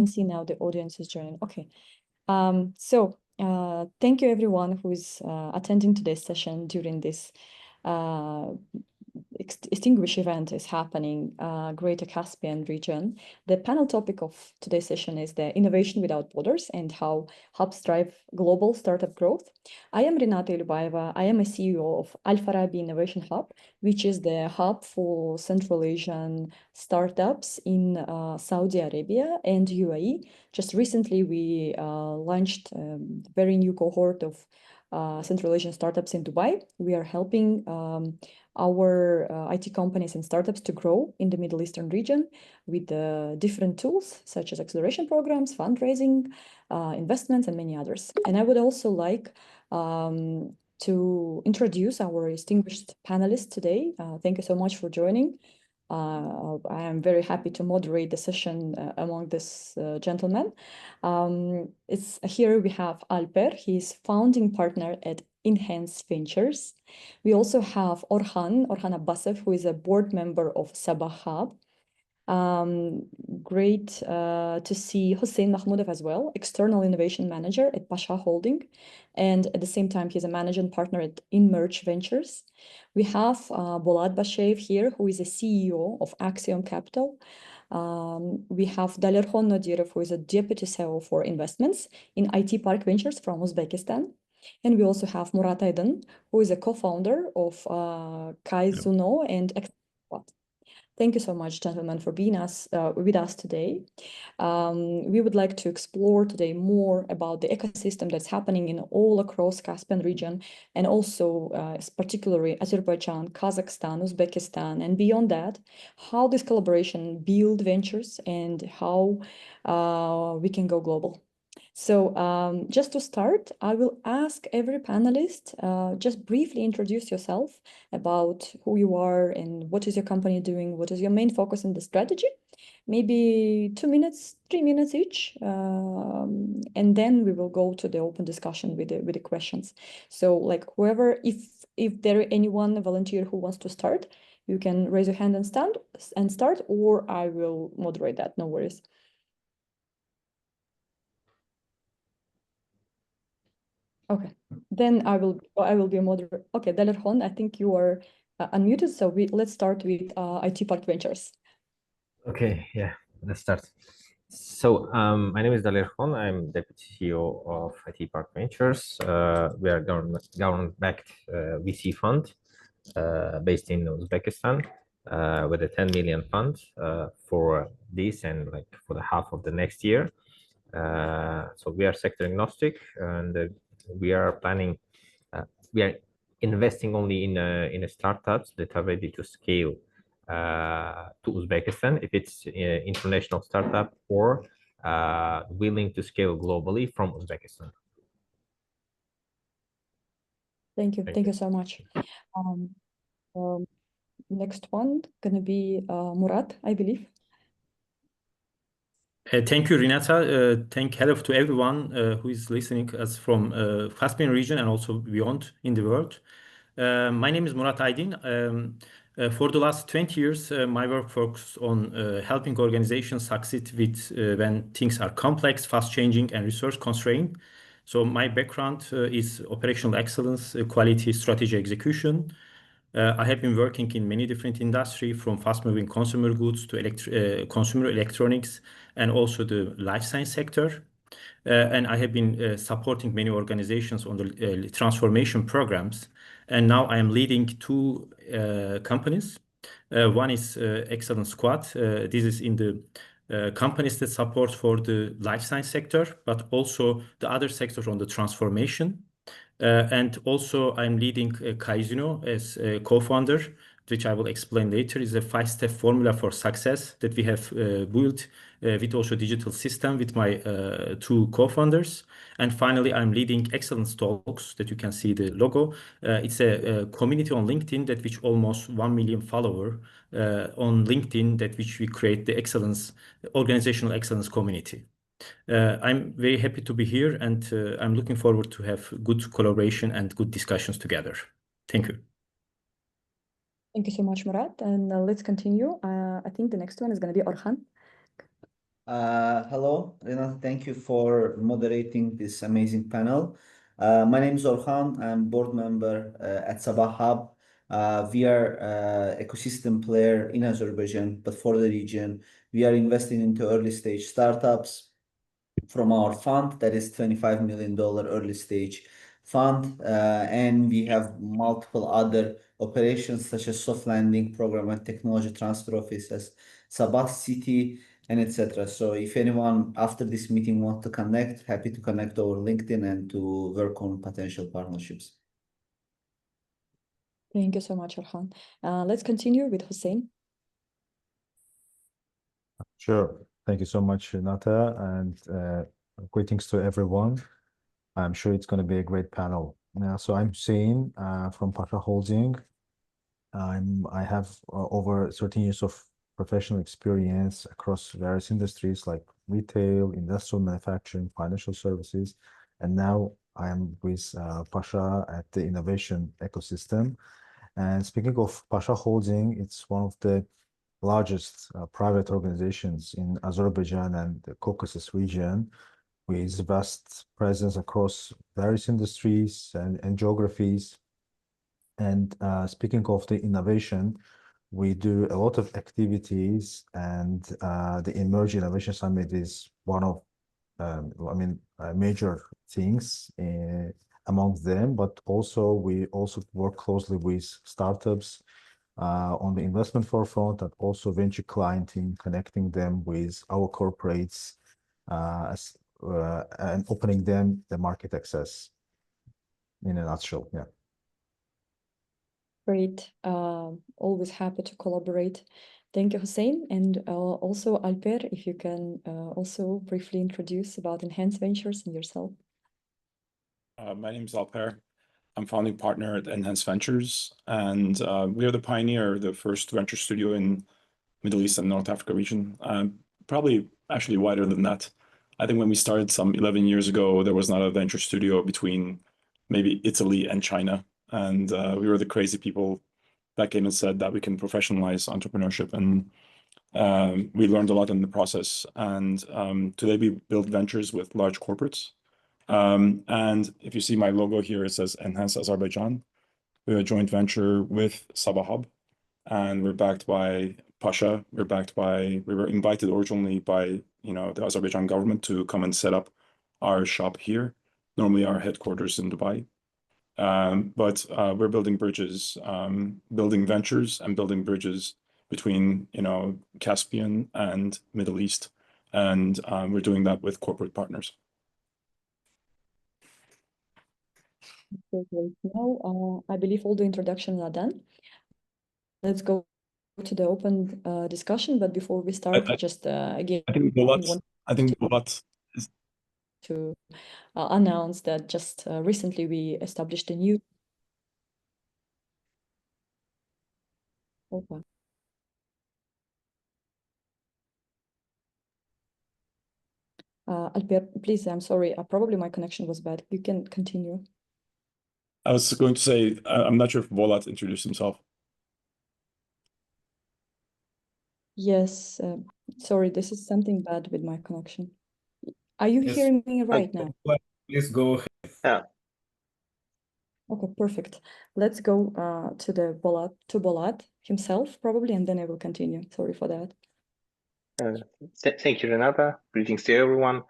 See now the audience is joining. Okay. Thank you everyone who is attending today's session during this extinguish event is happening Greater Caspian region. The panel topic of today's session is the innovation without borders and how hubs drive global startup growth. I am Renata Ilubayeva. I am a CEO of Al Farabi Innovation Hub, which is the hub for Central Asian startups in Saudi Arabia and UAE. Just recently, we launched a very new cohort of Central Asian startups in Dubai. We are helping our IT companies and startups to grow in the Middle Eastern region with different tools such as acceleration programs, fundraising, investments, and many others. And I would also like to introduce our distinguished panelists today. Thank you so much for joining. I am very happy to moderate the session among this gentlemen. Here we have Alper. He's founding partner at Enhance Ventures. We also have Orhan Abbasov, who is a board member of Sabah Hub. Great to see Hussein Mahmoudov as well, external innovation manager at Pasha Holding. And at the same time, he's a managing partner at Inmerge Ventures. We have Bolad Bashev here, who is a CEO of Axiom Capital. We have Dalerkhon Nodirov, who is a deputy CEO for investments in IT Park Ventures from Uzbekistan. And we also have Murat Aydin, who is a co-founder of Kaizuno and Expat. Thank you so much, gentlemen, for being with us today. We would like to explore today more about the ecosystem that's happening in all across Caspian region, and also particularly Azerbaijan, Kazakhstan, Uzbekistan, and beyond that, how this collaboration build ventures and how we can go global. So just to start, I will ask every panelist, just briefly introduce yourself about who you are and what is your company doing, what is your main focus in the strategy, maybe 2 minutes, 3 minutes each, and then we will go to the open discussion with the questions. So like whoever, if there is anyone, a volunteer who wants to start, you can raise your hand and start, or I will moderate that, no worries. Okay, then I will be a moderator. Okay, Dalerkhon, I think you are unmuted, so let's start with IT Park Ventures. Okay, yeah, let's start. So my name is Dalerkhon. I'm deputy CEO of IT Park Ventures. We are government-backed VC fund based in Uzbekistan with a 10 million fund for this and like for the half of the next year. So we are sector agnostic, and we are planning. We are investing only in startups that are ready to scale to Uzbekistan, if it's an international startup or willing to scale globally from Uzbekistan. Thank you. Thank you so much. Next one gonna be Murat, I believe. Thank you, Renata. Hello to everyone who is listening us from Caspian region and also beyond in the world. My name is Murat Aydin. For the last 20 years, my work focuses on helping organizations succeed with when things are complex, fast-changing, and resource constrained. So my background is operational excellence, quality, strategy, execution. I have been working in many different industries, from fast-moving consumer goods to consumer electronics, and also the life science sector. And I have been supporting many organizations on the transformation programs. And now I am leading two companies. One is Excellence Squad. This is in the companies that support for the life science sector, but also the other sectors on the transformation. And also I'm leading Kaizuno as a co-founder, which I will explain later, is a 5-step formula for success that we have built with also digital system with my two co-founders. And finally, I'm leading Excellence Talks, that you can see the logo. It's a community on LinkedIn that which almost 1 million followers on LinkedIn, that which we create the excellence, organizational excellence community. I'm very happy to be here, and I'm looking forward to have good collaboration and good discussions together. Thank you. Thank you so much, Murat. And let's continue. I think the next one is going to be Orhan. Hello, Renat. Thank you for moderating this amazing panel. My name is Orhan. I'm board member at Sabah Hub. We are ecosystem player in Azerbaijan, but for the region, we are investing into early stage startups from our fund that is $25 million early stage fund. And we have multiple other operations such as soft landing program and technology transfer offices, Sabah City, and etc. So if anyone after this meeting want to connect, happy to connect over LinkedIn and to work on potential partnerships. Thank you so much, Orhan. Let's continue with Hussein. Sure. Thank you so much, Renata, and greetings to everyone. I'm sure it's going to be a great panel. So I'm Hussein from Pasha Holding. I have over 13 years of professional experience across various industries like retail, industrial manufacturing, financial services, and now I am with Pasha at the innovation ecosystem. And speaking of Pasha Holding, it's one of the largest private organizations in Azerbaijan and the Caucasus region, with vast presence across various industries and geographies. And speaking of the innovation, we do a lot of activities, and the Emerge Innovation Summit is one of, major things among them. But also, we also work closely with startups on the investment forefront, and also venture clienting, connecting them with our corporates and opening them the market access in a nutshell. Yeah. Great. Always happy to collaborate. Thank you, Hussein. And also, Alper, if you can also briefly introduce about Enhanced Ventures and yourself. My name is Alper. I'm founding partner at Enhanced Ventures, and we are the pioneer, the first venture studio in Middle East and North Africa region. Probably actually wider than that. I think when we started some 11 years ago, there was not a venture studio between maybe Italy and China. And we were the crazy people that came and said that we can professionalize entrepreneurship. And we learned a lot in the process. And today we build ventures with large corporates. And if you see my logo here, it says Enhance Azerbaijan. We're a joint venture with Sabah Hub, and we're backed by Pasha. We were invited originally by the Azerbaijan government to come and set up our shop here. Normally our headquarters in Dubai. But we're building bridges, building ventures and building bridges between Caspian and Middle East. And we're doing that with corporate partners. Okay, great. Now, I believe all the introductions are done. Let's go to the open discussion. But before we start, again, I think Bolat is to announce that just recently we established a new. Okay. Alper, please, I'm sorry. Probably my connection was bad. You can continue. I was going to say, I'm not sure if Bolat introduced himself. Yes, sorry, this is something bad with my connection. Are you hearing me right now? Please go ahead. Yeah. Okay, perfect. Let's go to Bolat himself, probably, and then I will continue. Sorry for that. Thank you, Renata. Greetings to everyone.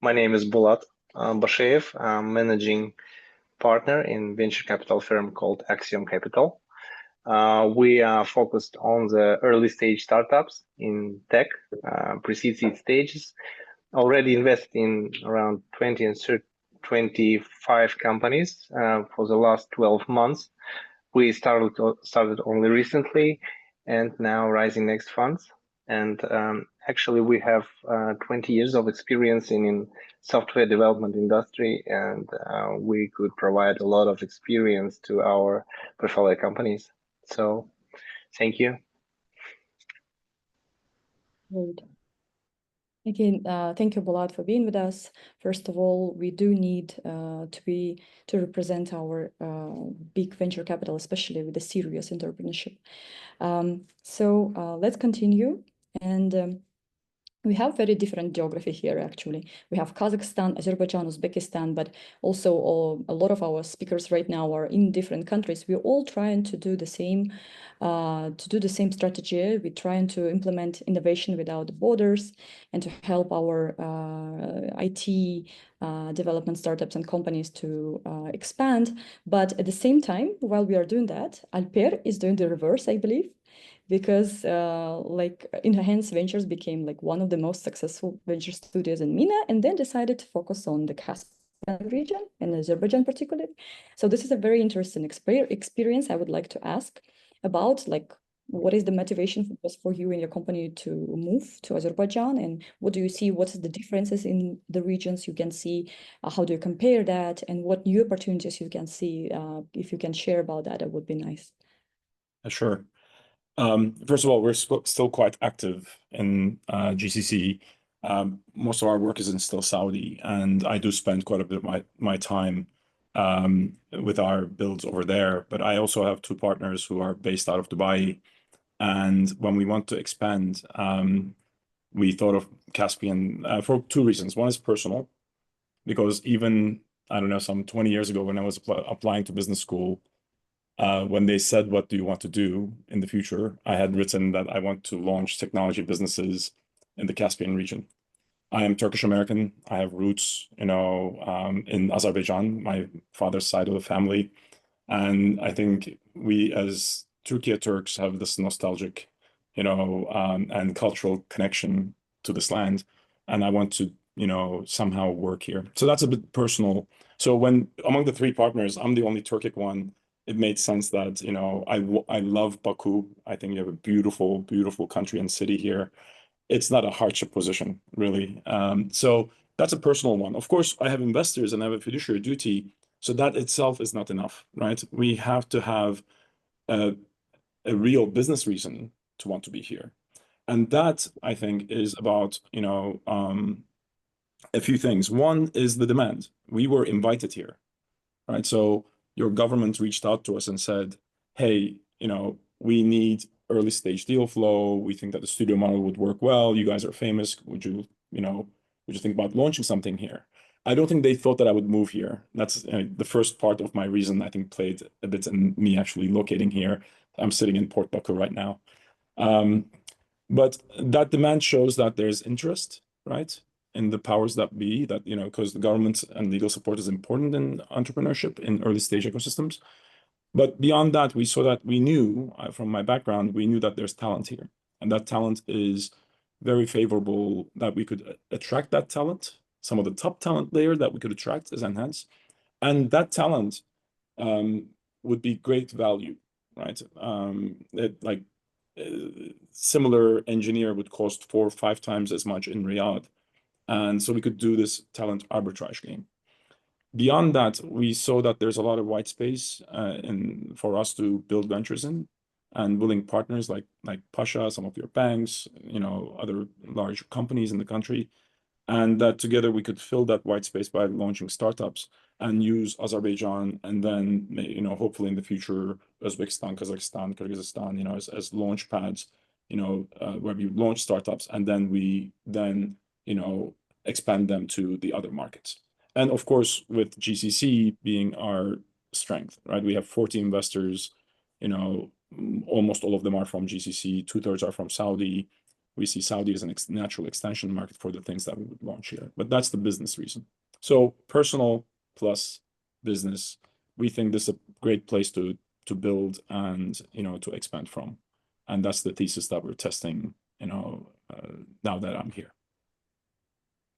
My name is Bulat Basheev. I'm managing partner in venture capital firm called Axiom Capital. We are focused on the early stage startups in tech, pre-seed seed stages. Already invested in around 20 and 25 companies for the last 12 months. We started only recently, and now raising next funds. And actually, we have 20 years of experience in software development industry, and we could provide a lot of experience to our portfolio companies. So, thank you. Great. Again, thank you, Bulat, for being with us. First of all, we do need to represent our big venture capital, especially with the serious entrepreneurship. So let's continue. And we have very different geography here, actually. We have Kazakhstan, Azerbaijan, Uzbekistan, but also a lot of our speakers right now are in different countries. We're all trying to do the same strategy. We're trying to implement innovation without borders and to help our IT development startups and companies to expand. But at the same time, while we are doing that, Alper is doing the reverse, I believe, because like Enhance Ventures became like one of the most successful venture studios in MENA, and then decided to focus on the Caspian region and Azerbaijan particularly. So this is a very interesting experience. I would like to ask about, like, what is the motivation for you and your company to move to Azerbaijan, and what do you see? What is the differences in the regions you can see? How do you compare that, and what new opportunities you can see? If you can share about that, it would be nice. Sure. First of all, we're still quite active in GCC. Most of our work is in still Saudi, and I do spend quite a bit of my time with our builds over there. But I also have two partners who are based out of Dubai. And when we want to expand, we thought of Caspian for two reasons. One is personal, because even, I don't know, some 20 years ago when I was applying to business school, when they said, what do you want to do in the future? I had written that I want to launch technology businesses in the Caspian region. I am Turkish American. I have roots, in Azerbaijan, my father's side of the family. And I think we as Turkey Turks have this nostalgic, and cultural connection to this land. And I want to, somehow work here. So that's a bit personal. So when among the three partners, I'm the only Turkic one, it made sense that, I love Baku. I think you have a beautiful, beautiful country and city here. It's not a hardship position, really. So that's a personal one. Of course, I have investors and I have a fiduciary duty. So that itself is not enough, right? We have to have a real business reason to want to be here. And that, I think, is about, a few things. One is the demand. We were invited here, right? So your government reached out to us and said, hey, we need early stage deal flow. We think that the studio model would work well. You guys are famous. Would you think about launching something here? I don't think they thought that I would move here. That's the first part of my reason, I think, played a bit in me actually locating here. I'm sitting in Port Baku right now. But that demand shows that there's interest, right, in the powers that be, that, because the government and legal support is important in entrepreneurship in early stage ecosystems. But beyond that, we knew from my background, we knew that there's talent here. And that talent is very favorable, that we could attract that talent. Some of the top talent layer that we could attract is Enhance. And that talent would be great value, right? Similar engineer would cost 4 or 5 times as much in Riyadh. And so we could do this talent arbitrage game. Beyond that, we saw that there's a lot of white space for us to build ventures in, and willing partners like Pasha, some of your banks, other large companies in the country. And that together we could fill that white space by launching startups and use Azerbaijan, and then, hopefully in the future, Uzbekistan, Kazakhstan, Kyrgyzstan, as launch pads, where we launch startups, and then we expand them to the other markets. And of course, with GCC being our strength, right? We have 40 investors, almost all of them are from GCC, 2/3 are from Saudi. We see Saudi as a natural extension market for the things that we would launch here. But that's the business reason. So personal plus business, we think this is a great place to build and, to expand from. And that's the thesis that we're testing, now that I'm here.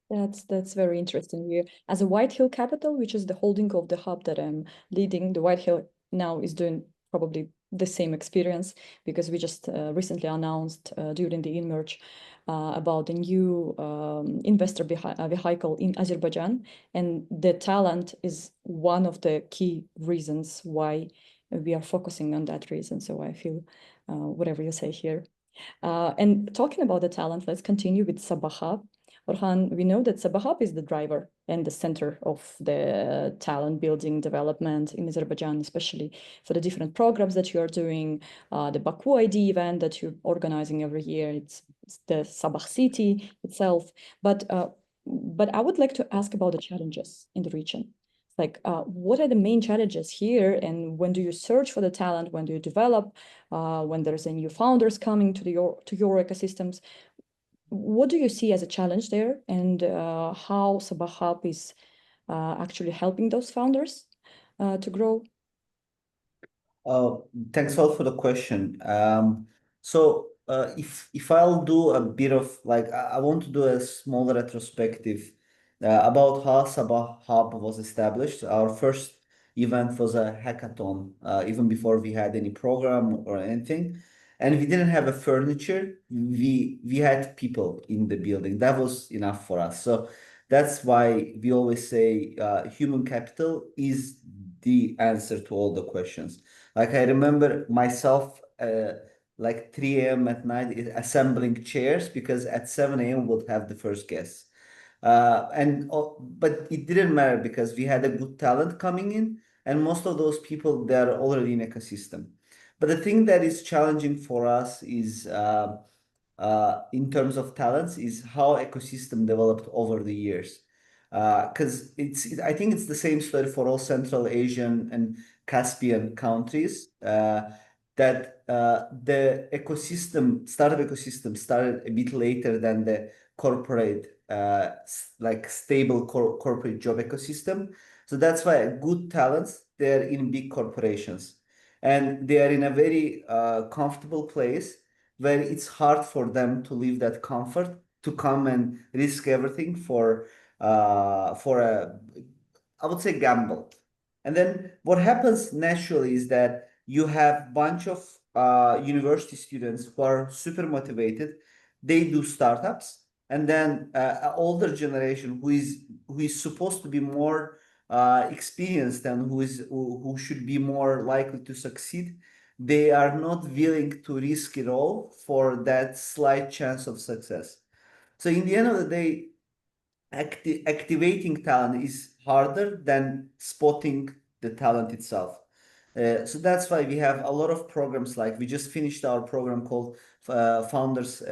That's very interesting. We, as a White Hill Capital, which is the holding of the hub that I'm leading, the White Hill now is doing probably the same experience, because we just recently announced during the InMerge about the new investor vehicle in Azerbaijan, and the talent is one of the key reasons why we are focusing on that reason. So I feel whatever you say here. And talking about the talent, let's continue with Sabah Hub. Orhan, we know that Sabah Hub is the driver and the center of the talent building development in Azerbaijan, especially for the different programs that you are doing, the Baku ID event that you're organizing every year. It's the Sabah city itself. But I would like to ask about the challenges in the region. Like, what are the main challenges here, and when do you search for the talent? When do you develop? When there's a new founders coming to your ecosystems? What do you see as a challenge there, and how Sabah Hub is actually helping those founders to grow? Thanks all for the question. If I'll do a bit of like I want to do a small retrospective about how Sabah Hub was established. Our first event was a hackathon, even before we had any program or anything, and we didn't have a furniture. We had people in the building. That was enough for us. So that's why we always say human capital is the answer to all the questions. Like I remember myself, like 3 a.m. at night assembling chairs because at 7 a.m. we'll have the first guests. But it didn't matter because we had a good talent coming in, and most of those people, they're already in ecosystem. But the thing that is challenging for us is in terms of talents is how ecosystem developed over the years. Because I think it's the same story for all Central Asian and Caspian countries. That the startup ecosystem started a bit later than the corporate, like stable corporate job ecosystem. So that's why good talents, they're in big corporations, and they are in a very comfortable place where it's hard for them to leave that comfort to come and risk everything for a, I would say, gamble. And then what happens naturally is that you have bunch of university students who are super motivated. They do startups, and then an older generation who is supposed to be more experienced and who should be more likely to succeed. They are not willing to risk it all for that slight chance of success. So in the end of the day, activating talent is harder than spotting the talent itself. So that's why we have a lot of programs. Like we just finished our program called Founders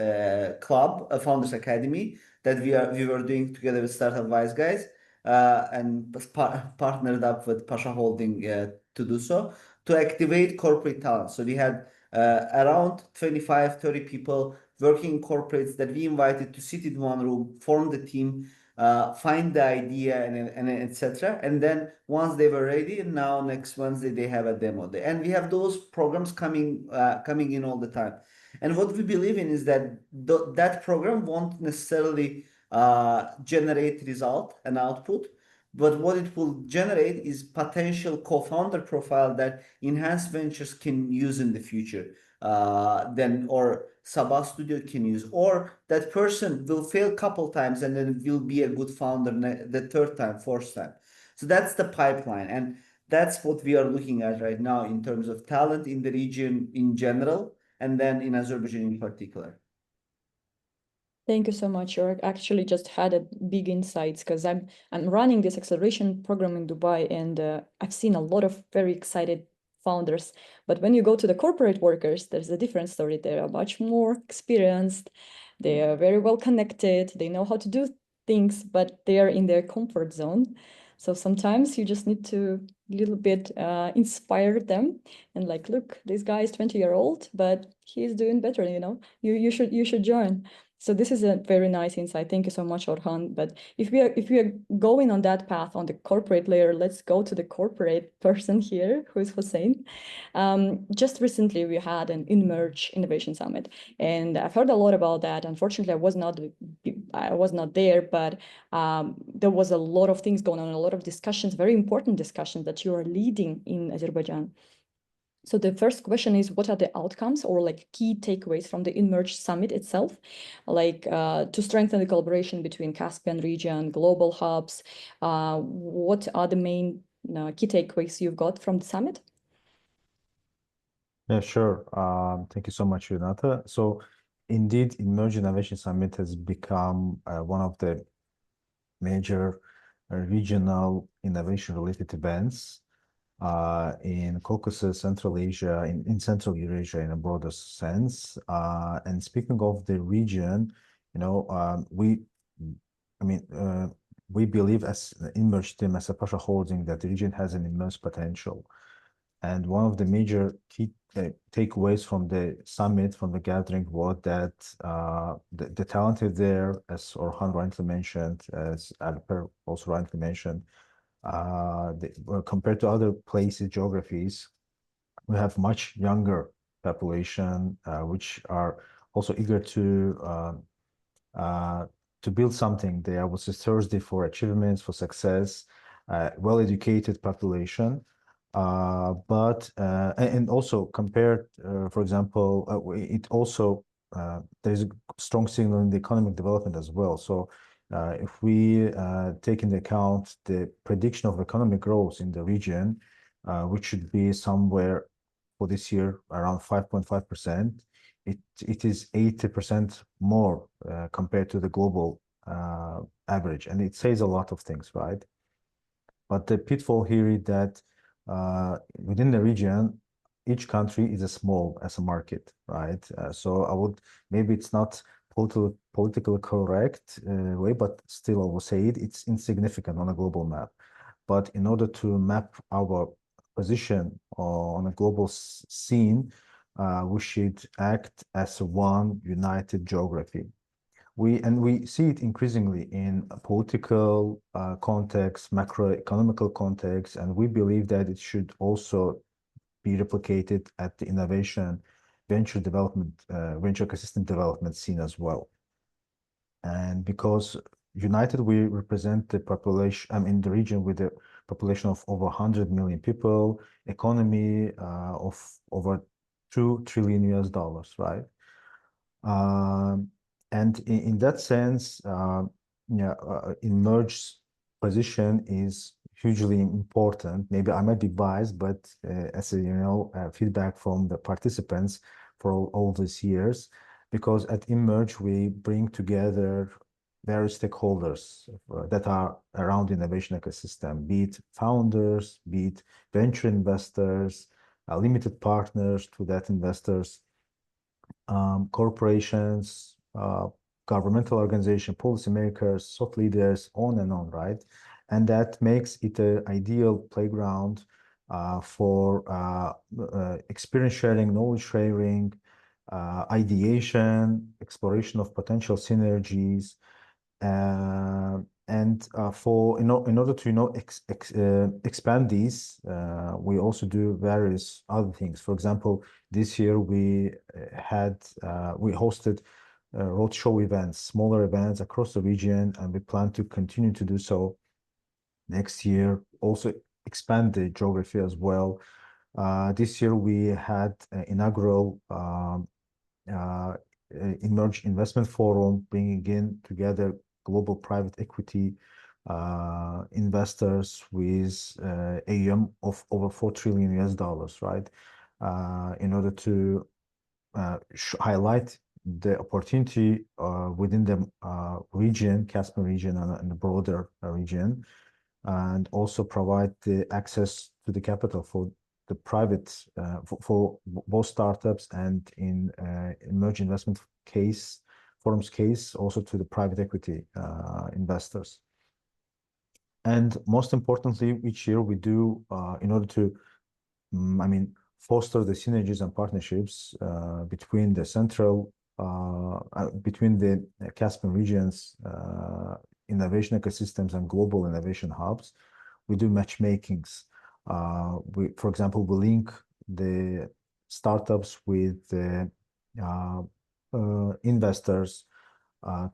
Club, Founders Academy, that we were doing together with Startup Wise Guys, and partnered up with Pasha Holding to do so, to activate corporate talent. So we had around 25, 30 people working in corporates that we invited to sit in one room, form the team, find the idea, and etc. And then once they were ready, and now next Wednesday they have a demo day, and we have those programs coming in all the time. And what we believe in is that that program won't necessarily generate result and output, but what it will generate is potential co-founder profile that Enhanced Ventures can use in the future, or Sabah Studio can use, or that person will fail a couple times and then will be a good founder the third time, fourth time. So that's the pipeline, and that's what we are looking at right now in terms of talent in the region in general, and then in Azerbaijan in particular. Thank you so much. You actually just had a big insights, because I'm running this acceleration program in Dubai, and I've seen a lot of very excited founders. But when you go to the corporate workers, there's a different story. They are much more experienced. They are very well connected. They know how to do things, but they are in their comfort zone. So sometimes you just need to little bit inspire them and like, look, this guy is 20-year-old, but he's doing better. You should join. So this is a very nice insight. Thank you so much, Orhan. But if we are going on that path on the corporate layer, let's go to the corporate person here, who is Hussein. Just recently, we had an Emerge Innovation Summit, and I've heard a lot about that. Unfortunately, I was not there, but there was a lot of things going on, a lot of discussions, very important discussions that you are leading in Azerbaijan. So the first question is, what are the outcomes or like key takeaways from the Emerge Summit itself, like to strengthen the collaboration between Caspian region, global hubs? What are the main key takeaways you've got from the summit? Yeah, sure. Thank you so much, Renata. So indeed, Emerging Innovation Summit has become one of the major regional innovation-related events in Caucasus, Central Asia, in Central Eurasia in a broader sense. And speaking of the region, we believe as Emerge team, as a Pasha Holding, that the region has an immense potential. And one of the major key takeaways from the summit, from the gathering, was that the talent is there, as Orhan rightly mentioned, as Alper also rightly mentioned. Compared to other places, geographies, we have much younger population, which are also eager to build something. They are thirsty for achievements, for success, well-educated population. And also compared, for example, it also there's a strong signal in the economic development as well. So if we take into account the prediction of economic growth in the region, which should be somewhere for this year around 5.5%, it is 80% more compared to the global average, and it says a lot of things, right? But the pitfall here is that within the region, each country is small as a market, right? So maybe it's not politically correct way, but still I will say it's insignificant on a global map. But in order to map our position on a global scene, we should act as one united geography. We see it increasingly in a political context, macroeconomical context, and we believe that it should also be replicated at the innovation, venture development, venture ecosystem development scene as well. And because united, we represent the population, in the region with a population of over 100 million people, economy of over $2 trillion, right? And in that sense, Emerge's position is hugely important. Maybe I might be biased, but as feedback from the participants for all these years, because at Emerge we bring together various stakeholders that are around innovation ecosystem, be it founders, be it venture investors, limited partners to that investors, corporations, governmental organizations, policymakers, thought leaders, on and on, right? And that makes it an ideal playground for experience sharing, knowledge sharing, ideation, exploration of potential synergies, and in order to expand these, we also do various other things. For example, this year we hosted roadshow events, smaller events across the region, and we plan to continue to do so next year. Also expand the geography as well. This year we had inaugural Emerge Investment Forum, bringing in together global private equity investors with AUM of over $4 trillion, right? In order to highlight the opportunity within the region, Caspian region, and the broader region, and also provide the access to the capital for the private, for both startups and in Emerge Investment Forum's case, also to the private equity investors. And most importantly, each year we do, in order to, foster the synergies and partnerships between the Caspian region's innovation ecosystems and global innovation hubs, we do matchmakings. For example, we link the startups with the investors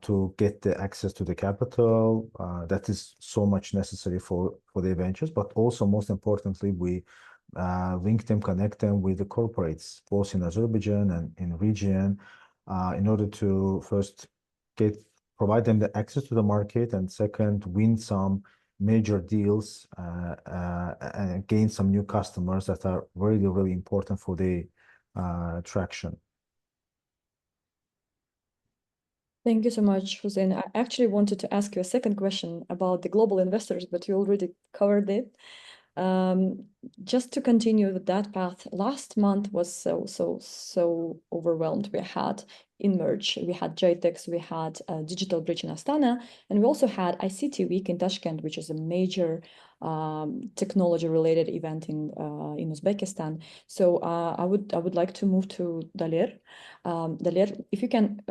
to get the access to the capital that is so much necessary for the ventures, but also most importantly, we link them, connect them with the corporates, both in Azerbaijan and in region, in order to first provide them the access to the market, and second, win some major deals and gain some new customers that are really, really important for the traction. Thank you so much, Hussein. I actually wanted to ask you a second question about the global investors, but you already covered it. Just to continue with that path, last month was so overwhelmed. We had Emerge, we had JTEX, we had Digital Bridge in Astana, and we also had ICT Week in Tashkent, which is a major technology-related event in Uzbekistan. So I would like to move to Daler. Daler, if you can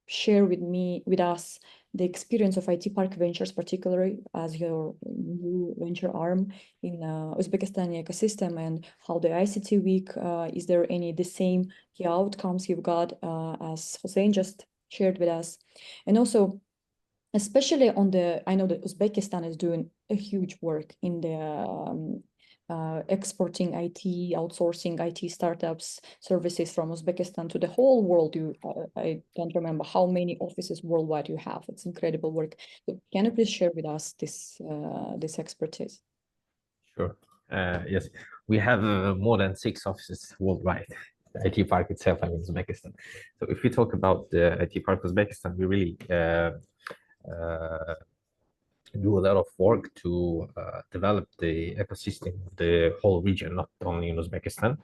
share with us the experience of IT Park Ventures, particularly as your new venture arm in Uzbekistan ecosystem, and how the ICT Week, is there any the same key outcomes you've got as Hussein just shared with us? And also, especially on the, I know that Uzbekistan is doing a huge work in the exporting IT, outsourcing IT startups services from Uzbekistan to the whole world. I don't remember how many offices worldwide you have. It's incredible work. So can you please share with us this expertise? Sure. Yes, we have more than 6 offices worldwide. The IT park itself, I mean, Uzbekistan. So if we talk about the IT park Uzbekistan, we really do a lot of work to develop the ecosystem of the whole region, not only in Uzbekistan.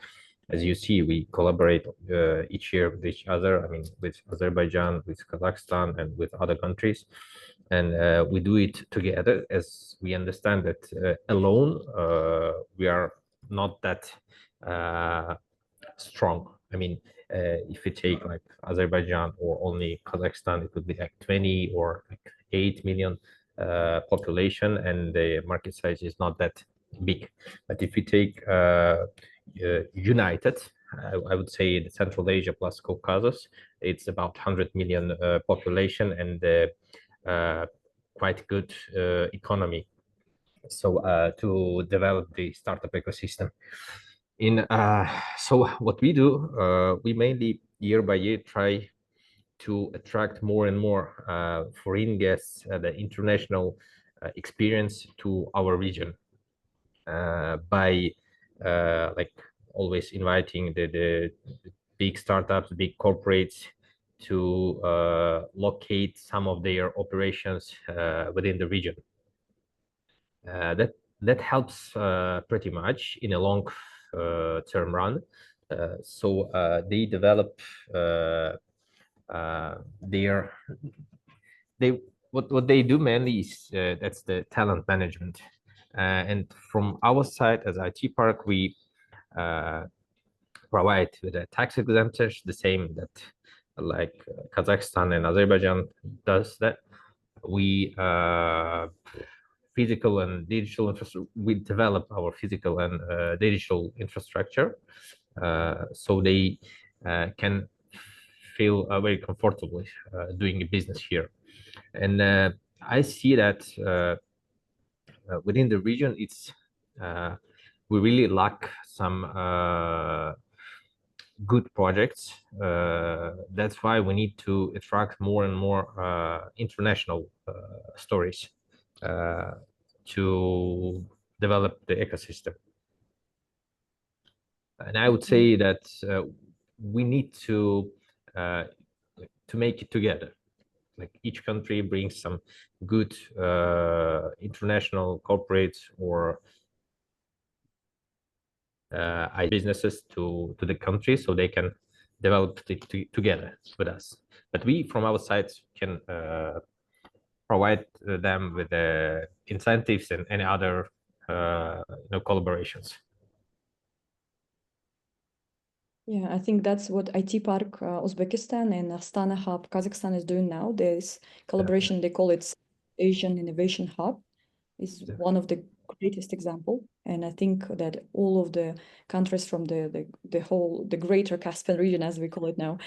As you see, we collaborate each year with each other. I mean, with Azerbaijan, with Kazakhstan, and with other countries. And we do it together, as we understand that alone we are not that strong. I mean, if you take like Azerbaijan or only Kazakhstan, it would be like 20 or like 8 million population, and the market size is not that big. But if you take United, I would say the Central Asia plus Caucasus, it's about 100 million population and quite good economy. So to develop the startup ecosystem. So what we do, we mainly year by year try to attract more and more foreign guests, the international experience to our region by like always inviting the big startups, big corporates to locate some of their operations within the region. That helps pretty much in a long term run. So they develop what they do mainly is that's the talent management. And from our side as IT Park, we provide with a tax exemptions, the same that like Kazakhstan and Azerbaijan does that. We physical and digital infrastructure, we develop our physical and digital infrastructure so they can feel very comfortably doing a business here. And I see that within the region, it's we really lack some good projects. That's why we need to attract more and more international stories to develop the ecosystem. And I would say that we need to make it together. Like each country brings some good international corporates or businesses to the country, so they can develop together with us. But we, from our side, can provide them with the incentives and any other collaborations. Yeah, I think that's what IT Park Uzbekistan and Astana Hub Kazakhstan is doing now. There's collaboration, they call it Asian Innovation Hub, is one of the greatest example. And I think that all of the countries from the greater Caspian region, as we call it now,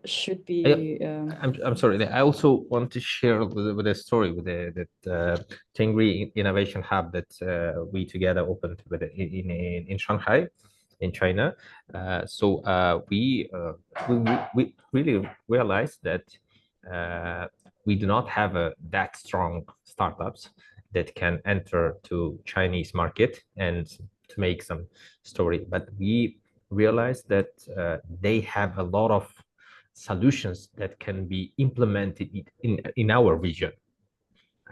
should be. I'm sorry. I also want to share with a story with that Tengri Innovation Hub that we together opened with in Shanghai, in China. So we really realized that we do not have that strong startups that can enter to Chinese market and to make some story. But we realized that they have a lot of solutions that can be implemented in our region.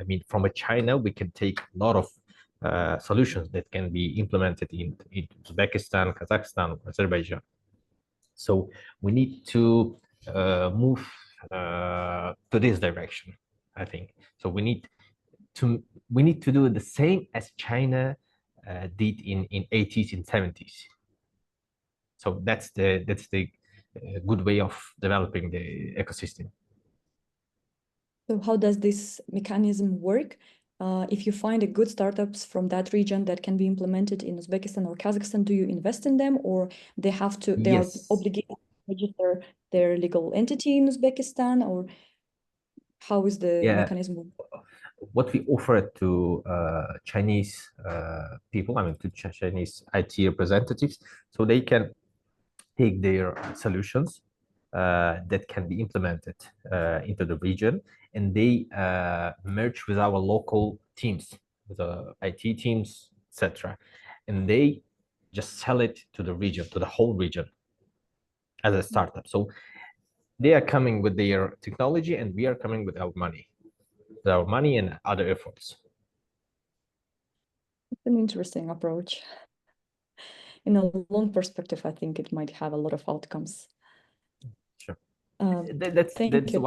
I mean, from China, we can take a lot of solutions that can be implemented in Uzbekistan, Kazakhstan, Azerbaijan. So we need to move to this direction, I think. So we need to do the same as China did in 80s and 70s. So that's the good way of developing the ecosystem. So how does this mechanism work? If you find a good startups from that region that can be implemented in Uzbekistan or Kazakhstan, do you invest in them, or they have to? They Yes. are obligated to register their legal entity in Uzbekistan, or how is the mechanism? What we offer to Chinese people, I mean, to Chinese IT representatives, so they can take their solutions that can be implemented into the region, and they merge with our local teams, the IT teams, etc. And they just sell it to the region, to the whole region as a startup. So they are coming with their technology, and we are coming with our money and other efforts. It's an interesting approach. In a long perspective, I think it might have a lot of outcomes. Sure. That's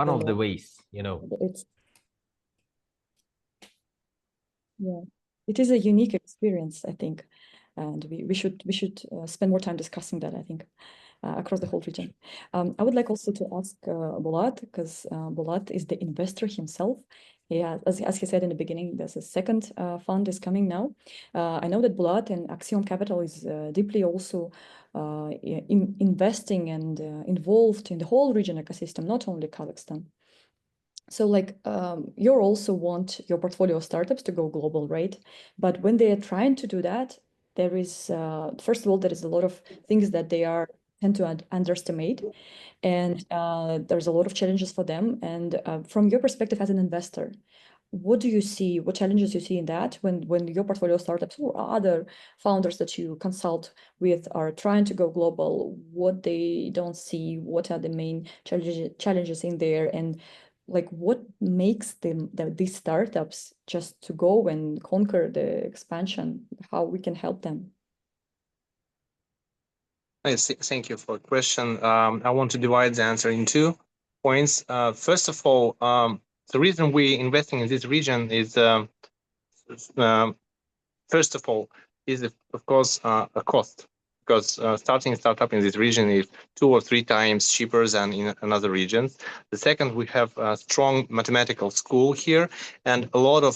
one of the ways, you know. It is a unique experience, I think, and we should spend more time discussing that, I think, across the whole region. I would like also to ask Bulat, because Bulat is the investor himself. Yeah, as he said in the beginning, there's a second fund is coming now. I know that Bulat and Axiom Capital is deeply also investing and involved in the whole region ecosystem, not only Kazakhstan. So like you also want your portfolio of startups to go global, right? But when they are trying to do that, there is, first of all, there is a lot of things that they tend to underestimate. And there's a lot of challenges for them. And from your perspective as an investor, what do you see, what challenges you see in that when your portfolio startups or other founders that you consult with are trying to go global, what they don't see, what are the main challenges in there, and like what makes these startups just to go and conquer the expansion, how we can help them? Thank you for the question. I want to divide the answer in 2 points. First of all, the reason we're investing in this region is, first of all, is of course a cost, because starting a startup in this region is 2 or 3 times cheaper than in another regions. The second, we have a strong mathematical school here and a lot of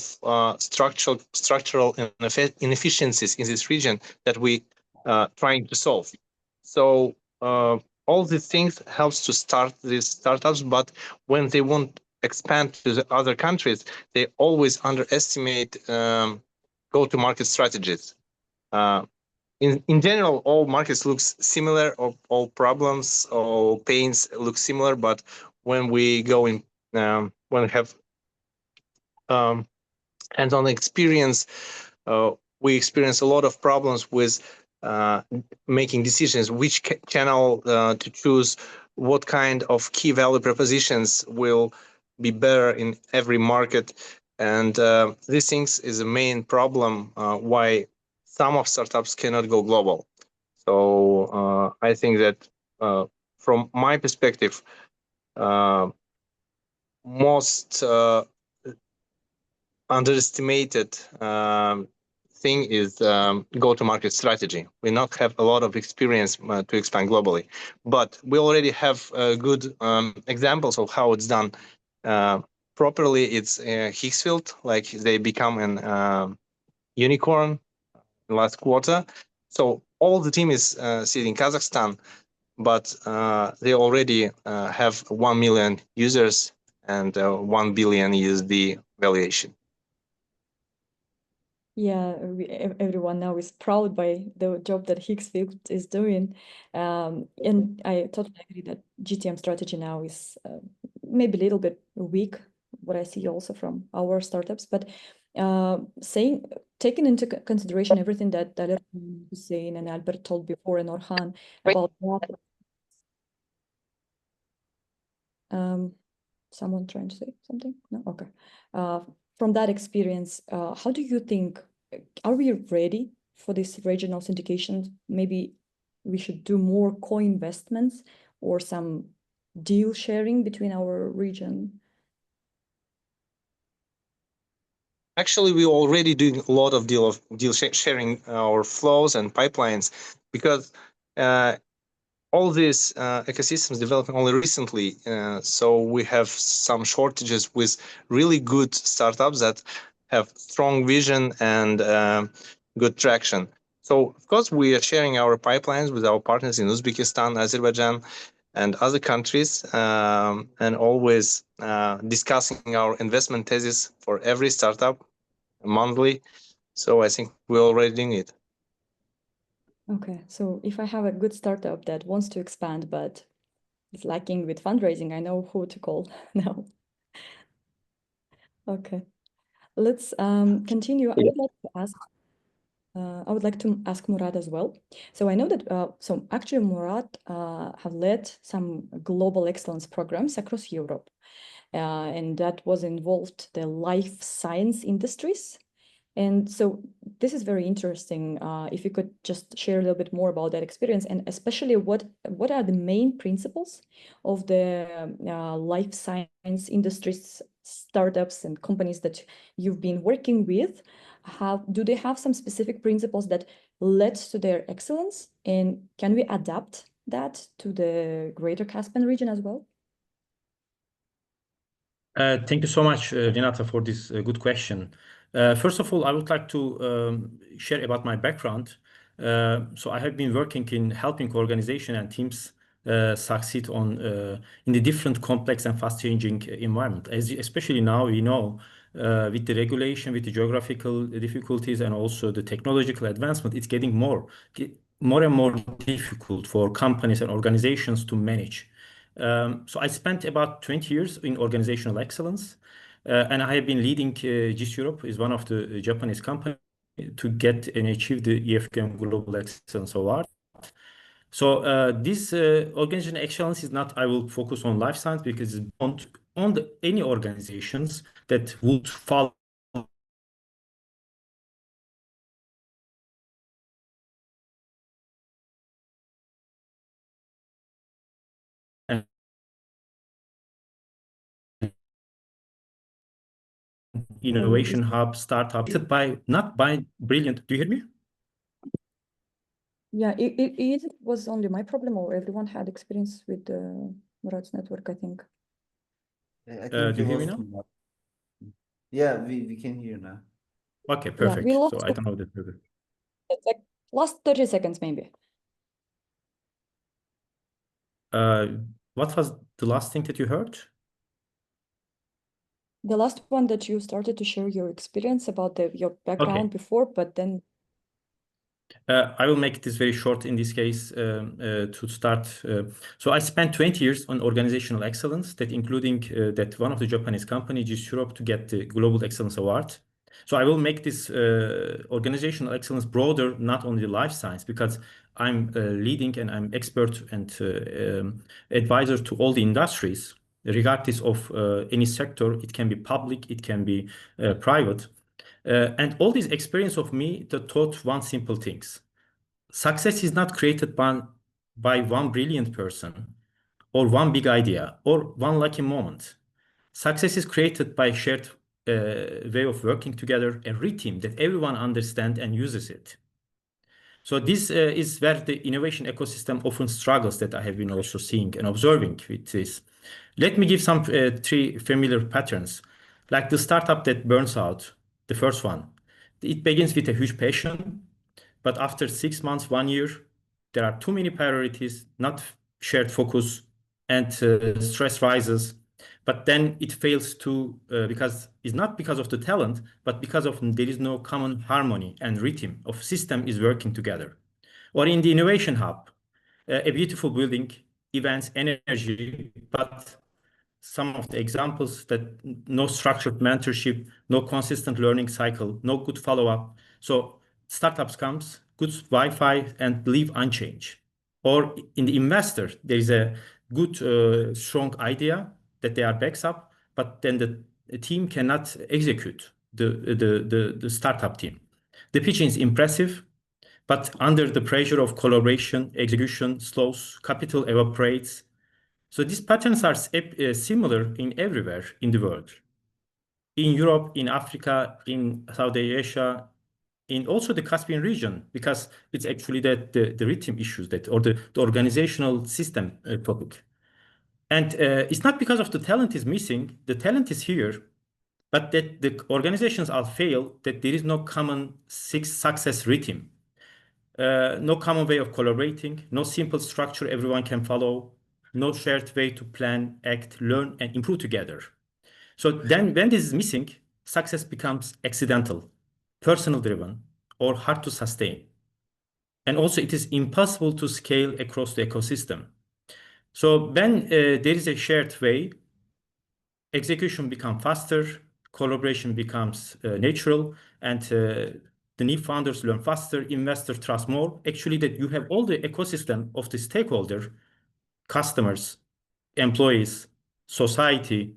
structural inefficiencies in this region that we trying to solve. So all these things helps to start these startups, but when they want to expand to the other countries, they always underestimate go-to-market strategies. In general, all markets looks similar, or all problems or pains look similar, but when we go in, when we have hands-on experience, we experience a lot of problems with making decisions, which channel to choose, what kind of key value propositions will be better in every market. And these things is the main problem why some of startups cannot go global. So I think that from my perspective, most underestimated thing is go-to-market strategy. We not have a lot of experience to expand globally, but we already have good examples of how it's done properly. It's Hicksfield, like they become an unicorn last quarter. So all the team is sitting in Kazakhstan, but they already have 1 million users and $1 billion USD valuation. Yeah, everyone now is proud by the job that Hicksfield is doing. And I totally agree that GTM strategy now is maybe a little bit weak, what I see also from our startups. But taking into consideration everything that Daler was saying and Albert told before and Orhan about that. Someone trying to say something? No? Okay. From that experience, how do you think, are we ready for this regional syndication? Maybe we should do more co-investments or some deal sharing between our region? Actually, we're already doing a lot of deal sharing our flows and pipelines, because all these ecosystems developing only recently. So we have some shortages with really good startups that have strong vision and good traction. So of course we are sharing our pipelines with our partners in Uzbekistan, Azerbaijan, and other countries, and always discussing our investment thesis for every startup monthly. So I think we're already doing it. Okay, so if I have a good startup that wants to expand but is lacking with fundraising, I know who to call now. Okay, let's continue. I would like to ask Murad as well. So I know that, so actually Murad have led some global excellence programs across Europe, and that was involved the life science industries. And so this is very interesting. If you could just share a little bit more about that experience, and especially what are the main principles of the life science industries startups and companies that you've been working with? Do they have some specific principles that led to their excellence, and can we adapt that to the greater Caspian region as well? Thank you so much, Renata, for this good question. First of all, I would like to share about my background. So I have been working in helping organizations and teams succeed in the different complex and fast-changing environment. Especially now, we know with the regulation, with the geographical difficulties, and also the technological advancement, it's getting more and more difficult for companies and organizations to manage. So I spent about 20 years in organizational excellence, and I have been leading GIST Europe, is one of the Japanese companies, to get and achieve the EFQM Global Excellence Award. So this organizational excellence is not, I will focus on life science because any organizations that would follow innovation hub, startup, not by brilliant. Do you hear me? Yeah, it was only my problem, or everyone had experience with Murad's network, I think. I Do think you we hear me lost now? Murat. Yeah, we can hear now. Okay, Yeah, perfect. we lost So I don't know the further. it's like last 30 seconds maybe. What was the last thing that you heard? The last one that you started to share your experience about your background before, but then I will make this very short in this case to start. So I spent 20 years on organizational excellence, that including that one of the Japanese companies, GIST Europe, to get the Global Excellence Award. So I will make this organizational excellence broader, not only life science, because I'm leading and I'm expert and advisor to all the industries, regardless of any sector. It can be public, it can be private. And all this experience of me that taught one simple things. Success is not created by one brilliant person or one big idea or one lucky moment. Success is created by shared way of working together, a rhythm that everyone understands and uses it. So this is where the innovation ecosystem often struggles, that I have been also seeing and observing with this. Let me give some three familiar patterns. Like the startup that burns out, the first one. It begins with a huge passion, but after 6 months, 1 year, there are too many priorities, not shared focus, and stress rises. But then it fails because it's not because of the talent, but because of there is no common harmony and rhythm of system is working together. Or in the innovation hub, a beautiful building, events, energy, but some of the examples that no structured mentorship, no consistent learning cycle, no good follow-up. So startups comes, good Wi-Fi, and leave unchanged. Or in the investor, there is a good, strong idea, that they are backs up, but then the team cannot execute the startup team. The pitching is impressive, but under the pressure of collaboration, execution slows, capital evaporates. So these patterns are similar in everywhere in the world. In Europe, in Africa, in South Asia, in also the Caspian region, because it's actually that the rhythm issues that, or the organizational system topic. And it's not because of the talent is missing, the talent is here, but that the organizations all fail, that there is no common success rhythm, no common way of collaborating, no simple structure everyone can follow, no shared way to plan, act, learn, and improve together. So then when this is missing, success becomes accidental, personal driven, or hard to sustain. And also it is impossible to scale across the ecosystem. So when there is a shared way, execution becomes faster, collaboration becomes natural, and the new founders learn faster, investors trust more. Actually, that you have all the ecosystem of the stakeholder, customers, employees, society,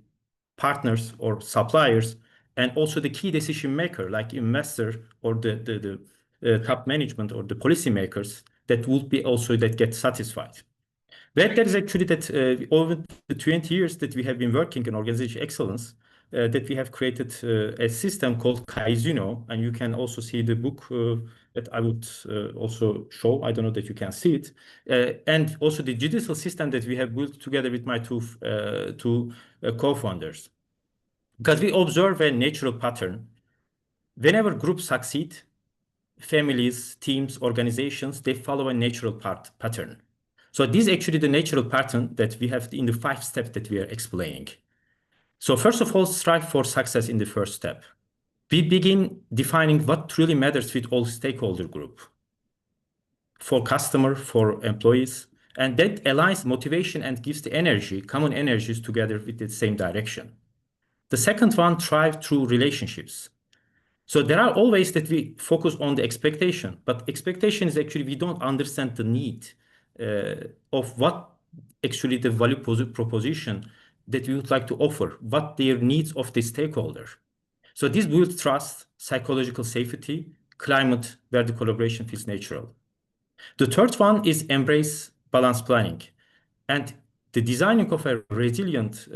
partners or suppliers, and also the key decision maker like investor or the top management or the policy makers that would be also that get satisfied. That is actually that over the 20 years that we have been working in organization excellence, that we have created a system called Kaizuno, and you can also see the book that I would also show. I don't know that you can see it, and also the digital system that we have built together with my two co-founders. Because we observe a natural pattern. Whenever groups succeed, families, teams, organizations, they follow a natural pattern. So this is actually the natural pattern that we have in the 5 steps that we are explaining. So first of all, strive for success in the first step. We begin defining what truly matters with all stakeholder group, for customer, for employees, and that aligns motivation and gives the energy, common energies together with the same direction. The second one, thrive through relationships. So there are always that we focus on the expectation, but expectation is actually we don't understand the need of what actually the value proposition that we would like to offer, what their needs of the stakeholder. So this builds trust, psychological safety, climate where the collaboration feels natural. The third one is embrace balanced planning. And the designing of a resilient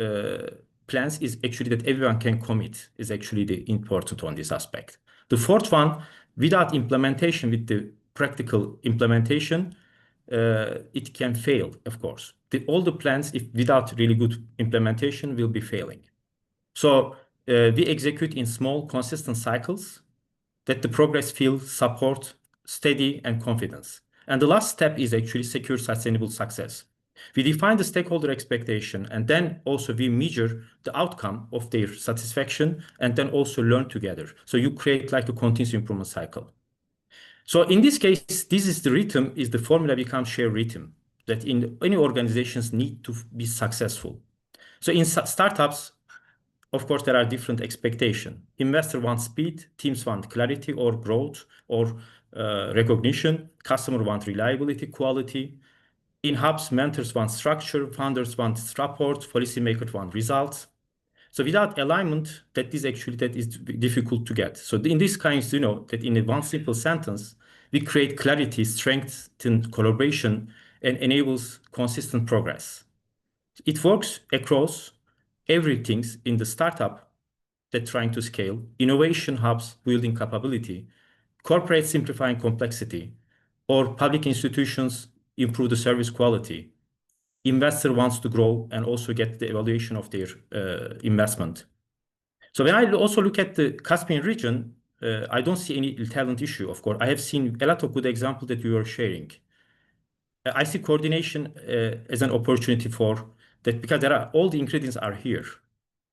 plans is actually that everyone can commit is actually the important on this aspect. The fourth one, without implementation, with the practical implementation, it can fail, of course. All the plans, if without really good implementation, will be failing. So we execute in small, consistent cycles that the progress feels support, steady, and confidence. And the last step is actually secure sustainable success. We define the stakeholder expectation, and then also we measure the outcome of their satisfaction, and then also learn together. So you create like a continuous improvement cycle. So in this case, this is the rhythm, is the formula becomes shared rhythm that in any organizations need to be successful. So in startups, of course, there are different expectations. Investor wants speed, teams want clarity or growth or recognition. Customer want reliability, quality. In hubs, mentors want structure, founders want support, policymakers want results. So without alignment, that is difficult to get. So in this kind, that in one simple sentence, we create clarity, strengthen collaboration, and enables consistent progress. It works across everything in the startup that trying to scale, innovation hubs building capability, corporate simplifying complexity, or public institutions improve the service quality. Investor wants to grow and also get the evaluation of their investment. So when I also look at the Caspian region, I don't see any talent issue, of course. I have seen a lot of good examples that you are sharing. I see coordination as an opportunity for that because all the ingredients are here.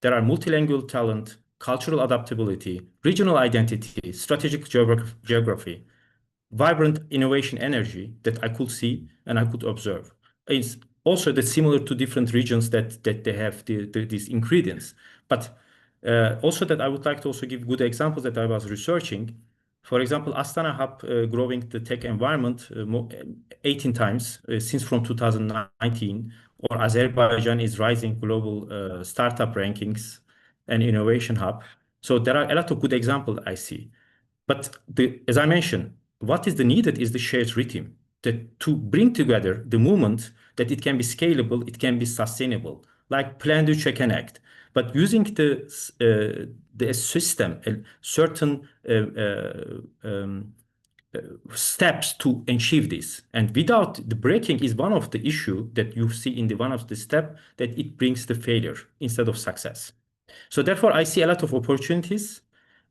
There are multilingual talent, cultural adaptability, regional identity, strategic geography, vibrant innovation energy that I could see and I could observe. It's also that similar to different regions that they have these ingredients. But also that I would like to also give good examples that I was researching. For example, Astana Hub growing the tech environment 18 times since from 2019 or Azerbaijan is rising global startup rankings and innovation hub. So there are a lot of good examples I see. But as I mentioned, what is the needed is the shared rhythm to bring together the movement that it can be scalable, it can be sustainable, like plan, do, check, and act. But using the system, certain steps to achieve this. And without the breaking is one of the issue that you see in the one of the step that it brings the failure instead of success. So therefore, I see a lot of opportunities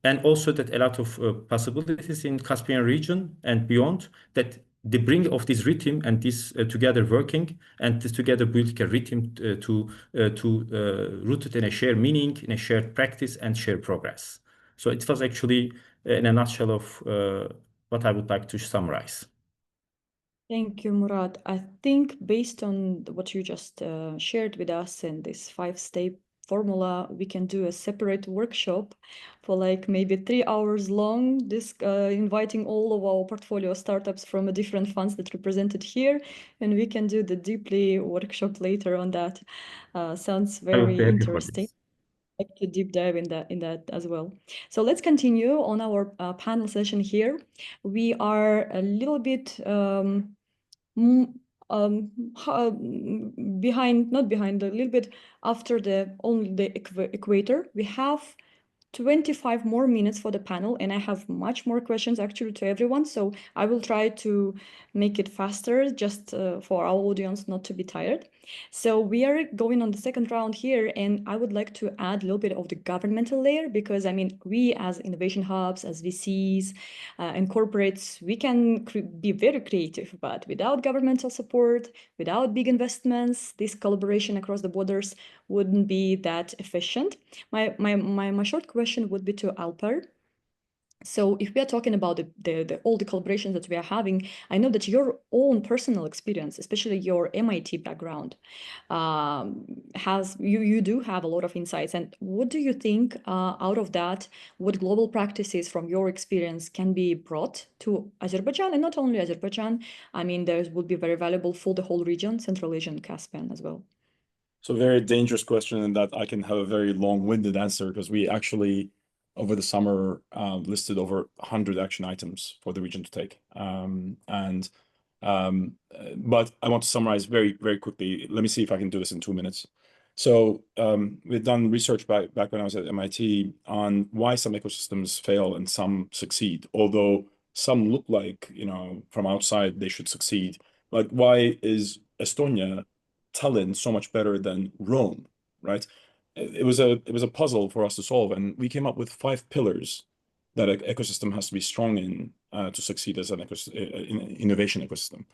and also that a lot of possibilities in Caspian region and beyond, that the bring of this rhythm and this together working and this together building a rhythm rooted in a shared meaning, in a shared practice and shared progress. So it was actually in a nutshell of what I would like to summarize. Thank you, Murad. I think based on what you just shared with us in this 5-step formula, we can do a separate workshop for like maybe 3 hours long, inviting all of our portfolio startups from the different funds that represented here, and we can do the deeply workshop later on that. Sounds very interesting. Like to deep dive in that as well. So let's continue on our panel session here. We are a little bit not behind, a little bit after the equator. We have 25 more minutes for the panel, and I have much more questions actually to everyone. So I will try to make it faster just for our audience not to be tired. So we are going on the second round here, and I would like to add a little bit of the governmental layer, because I mean, we as innovation hubs, as VCs and corporates, we can be very creative, but without governmental support, without big investments, this collaboration across the borders wouldn't be that efficient. My short question would be to Alper. So if we are talking about all the collaborations that we are having, I know that your own personal experience, especially your MIT background, you do have a lot of insights. And what do you think out of that, what global practices from your experience can be brought to Azerbaijan, and not only Azerbaijan? I mean, those would be very valuable for the whole region, Central Asia and Caspian as well. So very dangerous question in that I can have a very long-winded answer, because we actually, over the summer, listed over 100 action items for the region to take. But I want to summarize very, very quickly. Let me see if I can do this in 2 minutes. So we've done research back when I was at MIT on why some ecosystems fail and some succeed, although some look like, you know, from outside they should succeed. Like, why is Estonia, Tallinn so much better than Rome, right? It was a puzzle for us to solve, and we came up with 5 pillars that an ecosystem has to be strong in to succeed as an innovation ecosystem.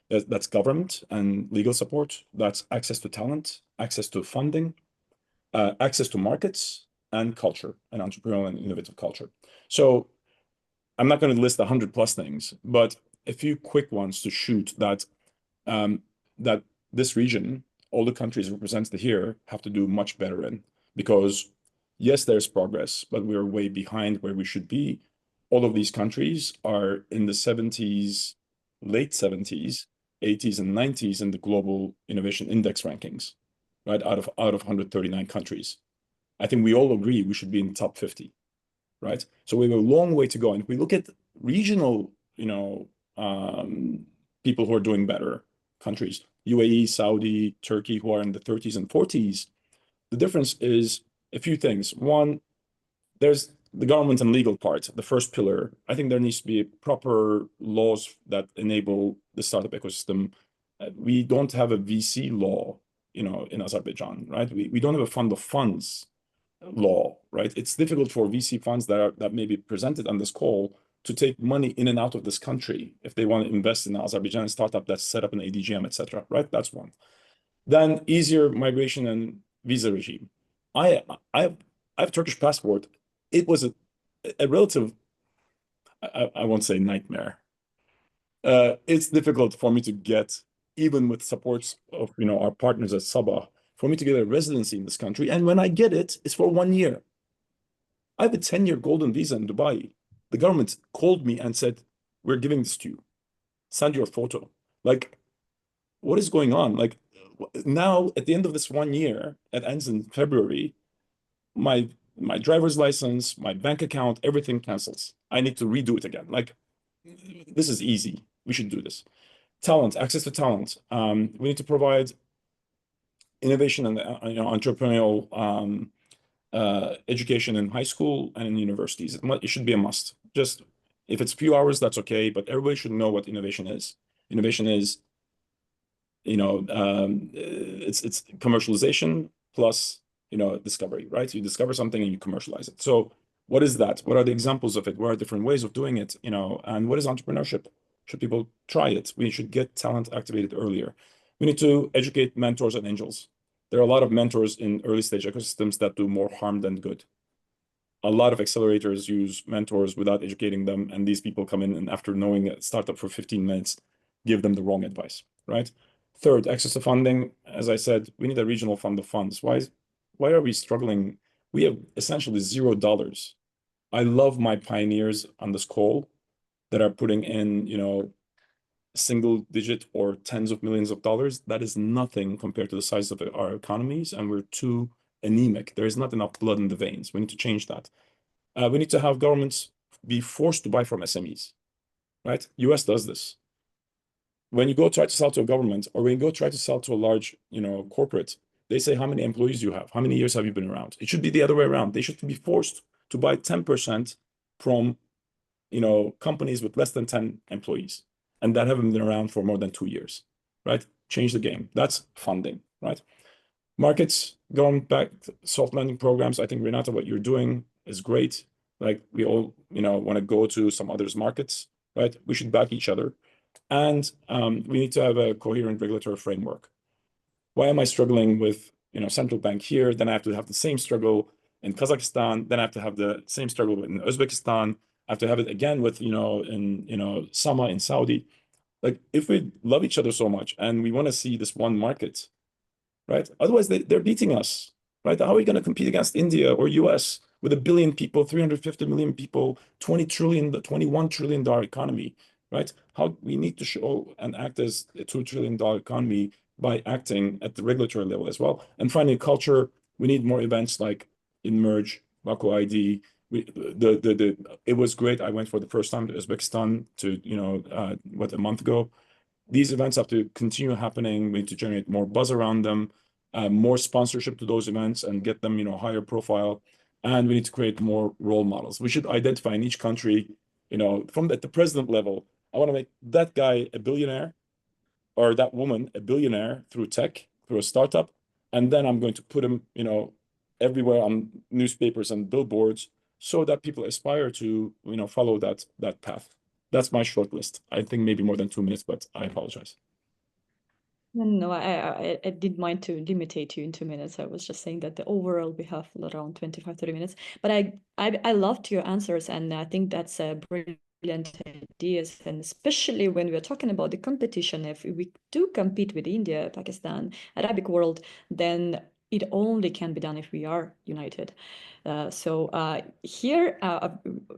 That's government and legal support. That's access to talent, access to funding, access to markets, and culture, and entrepreneurial and innovative culture. So I'm not going to list 100+ things, but a few quick ones to shoot that that this region, all the countries represented here, have to do much better in. Because yes, there's progress, but we're way behind where we should be. All of these countries are in the 70s, late 70s, 80s, and 90s in the global innovation index rankings, right? Out of 139 countries. I think we all agree we should be in the top 50, right? So we have a long way to go. And if we look at regional, you know, people who are doing better, countries, UAE, Saudi, Turkey, who are in the 30s and 40s, the difference is a few things. One, there's the government and legal part, the first pillar. I think there needs to be proper laws that enable the startup ecosystem. We don't have a VC law, you know, in Azerbaijan, right? We don't have a fund of funds law, right? It's difficult for VC funds that may be presented on this call to take money in and out of this country if they want to invest in an Azerbaijani startup that's set up in ADGM, etc. Right? That's one. Then easier migration and visa regime. I have a Turkish passport. It was a relative, I won't say nightmare. It's difficult for me to get, even with supports of, you know, our partners at Sabah, for me to get a residency in this country. And when I get it, it's for 1 year. I have a 10-year golden visa in Dubai. The government called me and said, we're giving this to you. Send your photo. Like, what is going on? Like, now at the end of this 1 year, it ends in February, my driver's license, my bank account, everything cancels. I need to redo it again. Like, this is easy. We should do this. Talent, access to talent. We need to provide innovation and entrepreneurial education in high school and in universities. It should be a must. Just if it's a few hours, that's okay, but everybody should know what innovation is. Innovation is, it's commercialization plus, discovery, right? You discover something and you commercialize it. So what is that? What are the examples of it? What are different ways of doing it? And what is entrepreneurship? Should people try it? We should get talent activated earlier. We need to educate mentors and angels. There are a lot of mentors in early stage ecosystems that do more harm than good. A lot of accelerators use mentors without educating them, and these people come in and after knowing a startup for 15 minutes, give them the wrong advice, right? Third, access to funding. As I said, we need a regional fund of funds. Why are we struggling? We have essentially $0. I love my pioneers on this call that are putting in, single digit or tens of millions of dollars. That is nothing compared to the size of our economies, and we're too anemic. There is not enough blood in the veins. We need to change that. We need to have governments be forced to buy from SMEs, right? US does this. When you go try to sell to a government, or when you go try to sell to a large, corporate, they say, how many employees do you have? How many years have you been around? It should be the other way around. They should be forced to buy 10% from, companies with less than 10 employees and that haven't been around for more than 2 years, right? Change the game. That's funding, right? Markets, going back, soft landing programs. I think, Renata, what you're doing is great. Like, we all, want to go to some others' markets, right? We should back each other. And we need to have a coherent regulatory framework. Why am I struggling with, central bank here? Then I have to have the same struggle in Kazakhstan. Then I have to have the same struggle in Uzbekistan. I have to have it again with, in Sama in Saudi. Like, if we love each other so much and we want to see this one market, right? Otherwise, they're beating us, right? How are we going to compete against India or US with 1 billion people, 350 million people, 21 trillion dollar economy, right? How we need to show and act as a $2 trillion economy by acting at the regulatory level as well. And finally, culture. We need more events like Emerge, Baku ID. It was great. I went for the first time to Uzbekistan a month ago. These events have to continue happening. We need to generate more buzz around them, more sponsorship to those events and get them, higher profile. And we need to create more role models. We should identify in each country, from at the president level, I want to make that guy a billionaire or that woman a billionaire through tech, through a startup. And then I'm going to put him, everywhere on newspapers and billboards so that people aspire to, follow that path. That's my short list. I think maybe more than 2 minutes, but I apologize. No, I did mind to limitate you in 2 minutes. I was just saying that the overall we have around 25, 30 minutes. But I loved your answers, and I think that's a brilliant ideas, and especially when we're talking about the competition. If we do compete with India, Pakistan, Arabic world, then it only can be done if we are united. Here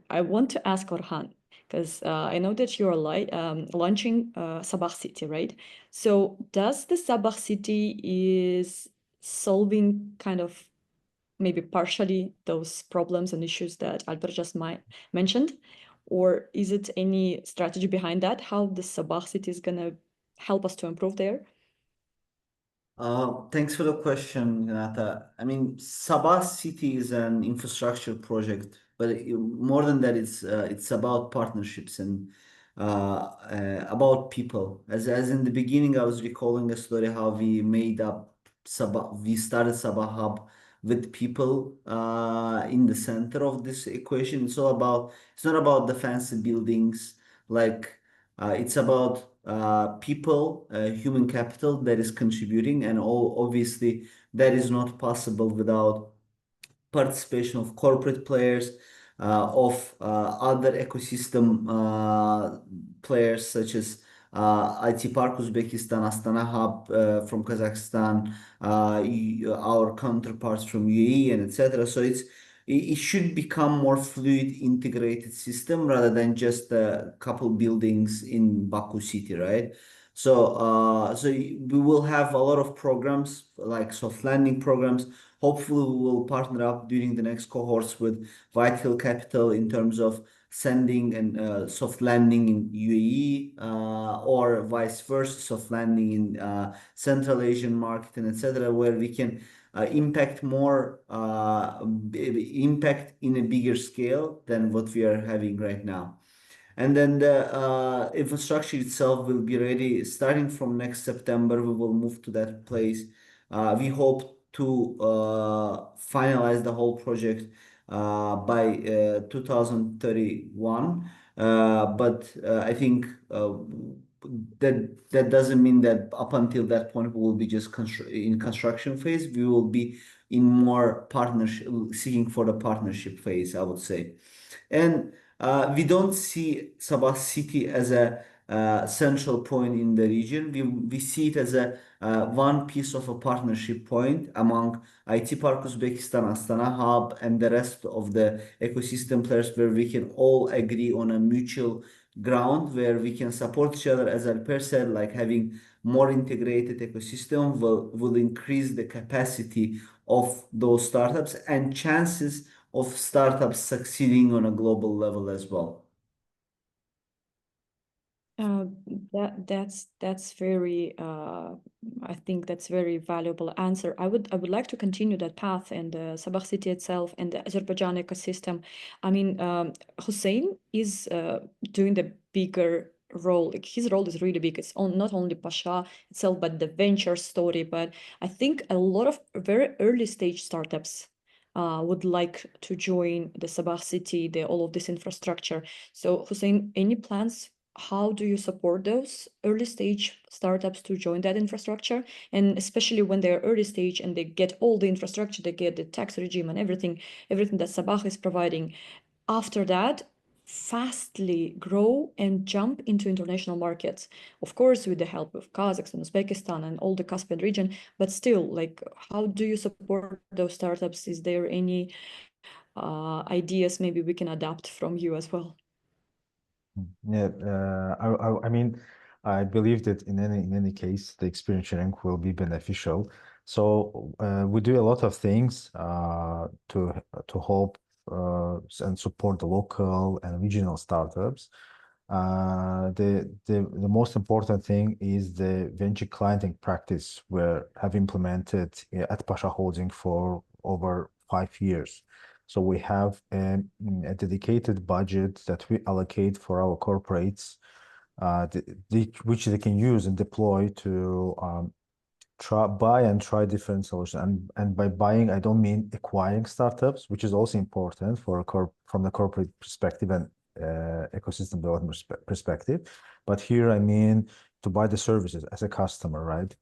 I want to ask Orhan, because I know that you're launching Sabah City, right? So does the Sabah City is solving kind of maybe partially those problems and issues that Alper just mentioned? Or is it any strategy behind that? How the Sabah City is going to help us to improve there? Thanks for the question, Renata. I mean, Sabah City is an infrastructure project, but more than that, it's about partnerships and about people. As in the beginning, I was recalling a story how we made up Sabah. We started Sabah Hub with people in the center of this equation. It's not about the fancy buildings, like it's about people, human capital that is contributing, and obviously that is not possible without participation of corporate players, of other ecosystem players such as IT Park Uzbekistan, Astana Hub from Kazakhstan, our counterparts from UAE, and etc. So it should become more fluid, integrated system rather than just a couple buildings in Baku city, right? So we will have a lot of programs like soft landing programs. Hopefully, we will partner up during the next cohorts with Whitehill Capital in terms of sending and soft landing in UAE or vice versa, soft landing in Central Asian market and etc., where we can impact more impact in a bigger scale than what we are having right now. And then the infrastructure itself will be ready starting from next September. We will move to that place. We hope to finalize the whole project by 2031. But I think that doesn't mean that up until that point we will be just in construction phase. We will be in more partnership, seeking for the partnership phase, I would say. And we don't see Sabah city as a central point in the region. We see it as a one piece of a partnership point among IT Park Uzbekistan, Astana Hub, and the rest of the ecosystem players, where we can all agree on a mutual ground where we can support each other. As Alper said, like having more integrated ecosystem will increase the capacity of those startups and chances of startups succeeding on a global level as well. That's very I think that's very valuable answer. I would like to continue that path and the Sabah city itself and the Azerbaijan ecosystem. I mean, Hussein is doing the bigger role. Like, his role is really big. It's not only Pasha itself, but the venture story. But I think a lot of very early stage startups would like to join the Sabah city, all of this infrastructure. So Hussein, any plans? How do you support those early stage startups to join that infrastructure? And especially when they're early stage and they get all the infrastructure, they get the tax regime and everything that Sabah is providing. After that, fastly grow and jump into international markets, of course, with the help of Kazakhstan, Uzbekistan, and all the Caspian region. But still, like, how do you support those startups? Is there any ideas maybe we can adapt from you as well? Yeah, I mean, I believe that in any case, the experience sharing will be beneficial. So we do a lot of things to help and support the local and regional startups. The most important thing is the venture clienting practice we have implemented at Pasha Holding for over 5 years. So we have a dedicated budget that we allocate for our corporates, which they can use and deploy to buy and try different solutions. And by buying, I don't mean acquiring startups, which is also important from the corporate perspective and ecosystem development perspective. But here I mean to buy the services as a customer, right?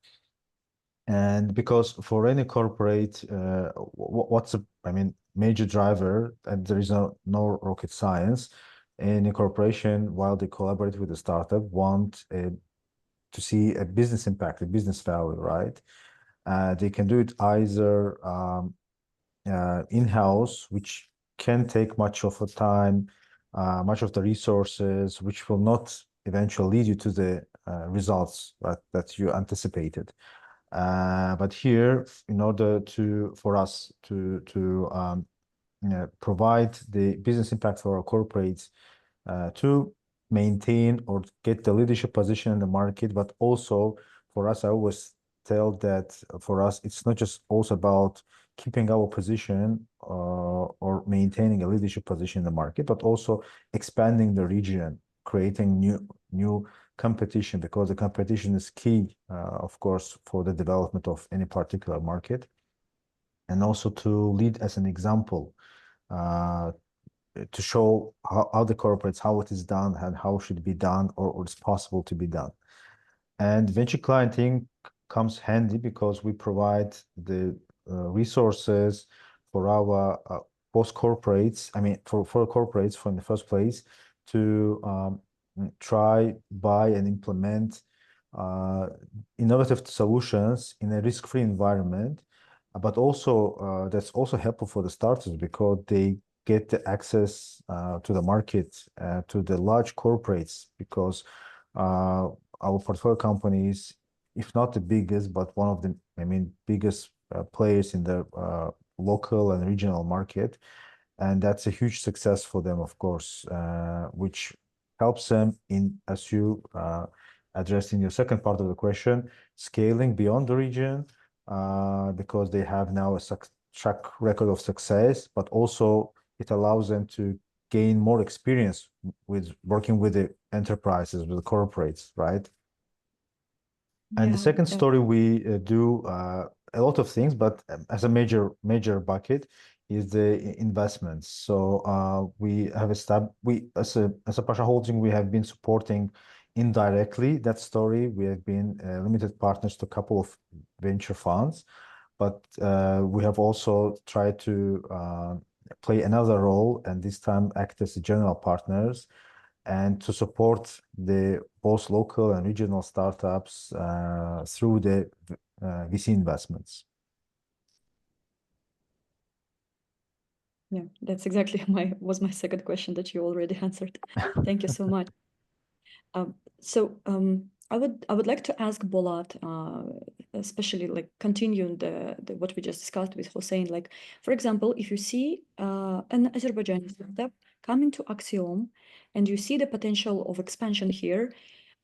And because for any corporate, I mean, major driver, and there is no rocket science. Any corporation, while they collaborate with the startup, want to see a business impact, a business value, right? They can do it either in-house, which can take much of the time, much of the resources, which will not eventually lead you to the results that you anticipated. But here, in order for us to provide the business impact for our corporates, to maintain or get the leadership position in the market, but also for us, I always tell that for us, it's not just also about keeping our position or maintaining a leadership position in the market, but also expanding the region, creating new competition, because the competition is key, of course, for the development of any particular market, and also to lead as an example, to show how the corporates, how it is done and how it should be done, or it's possible to be done. And venture clienting comes handy because we provide the resources for our post corporates, I mean, for corporates in the first place, to try, buy, and implement innovative solutions in a risk-free environment. But also, that's also helpful for the starters because they get the access to the market, to the large corporates, because our portfolio companies, if not the biggest, but one of the, biggest players in the local and regional market. And that's a huge success for them, of course, which helps them in, as you addressed in your second part of the question, scaling beyond the region, because they have now a track record of success, but also it allows them to gain more experience with working with the enterprises, with the corporates, right? And the second story, we do a lot of things, but as a major bucket is the investments. So we have as a Pasha Holding, we have been supporting indirectly that story. We have been limited partners to a couple of venture funds, but we have also tried to play another role, and this time act as general partners and to support the both local and regional startups through the VC investments. Yeah, that's exactly my second question that you already answered. Thank you so much. I would like to ask Bolat, especially like continuing the what we just discussed with Hossein. Like, for example, if you see an Azerbaijani startup coming to Axiom, and you see the potential of expansion here,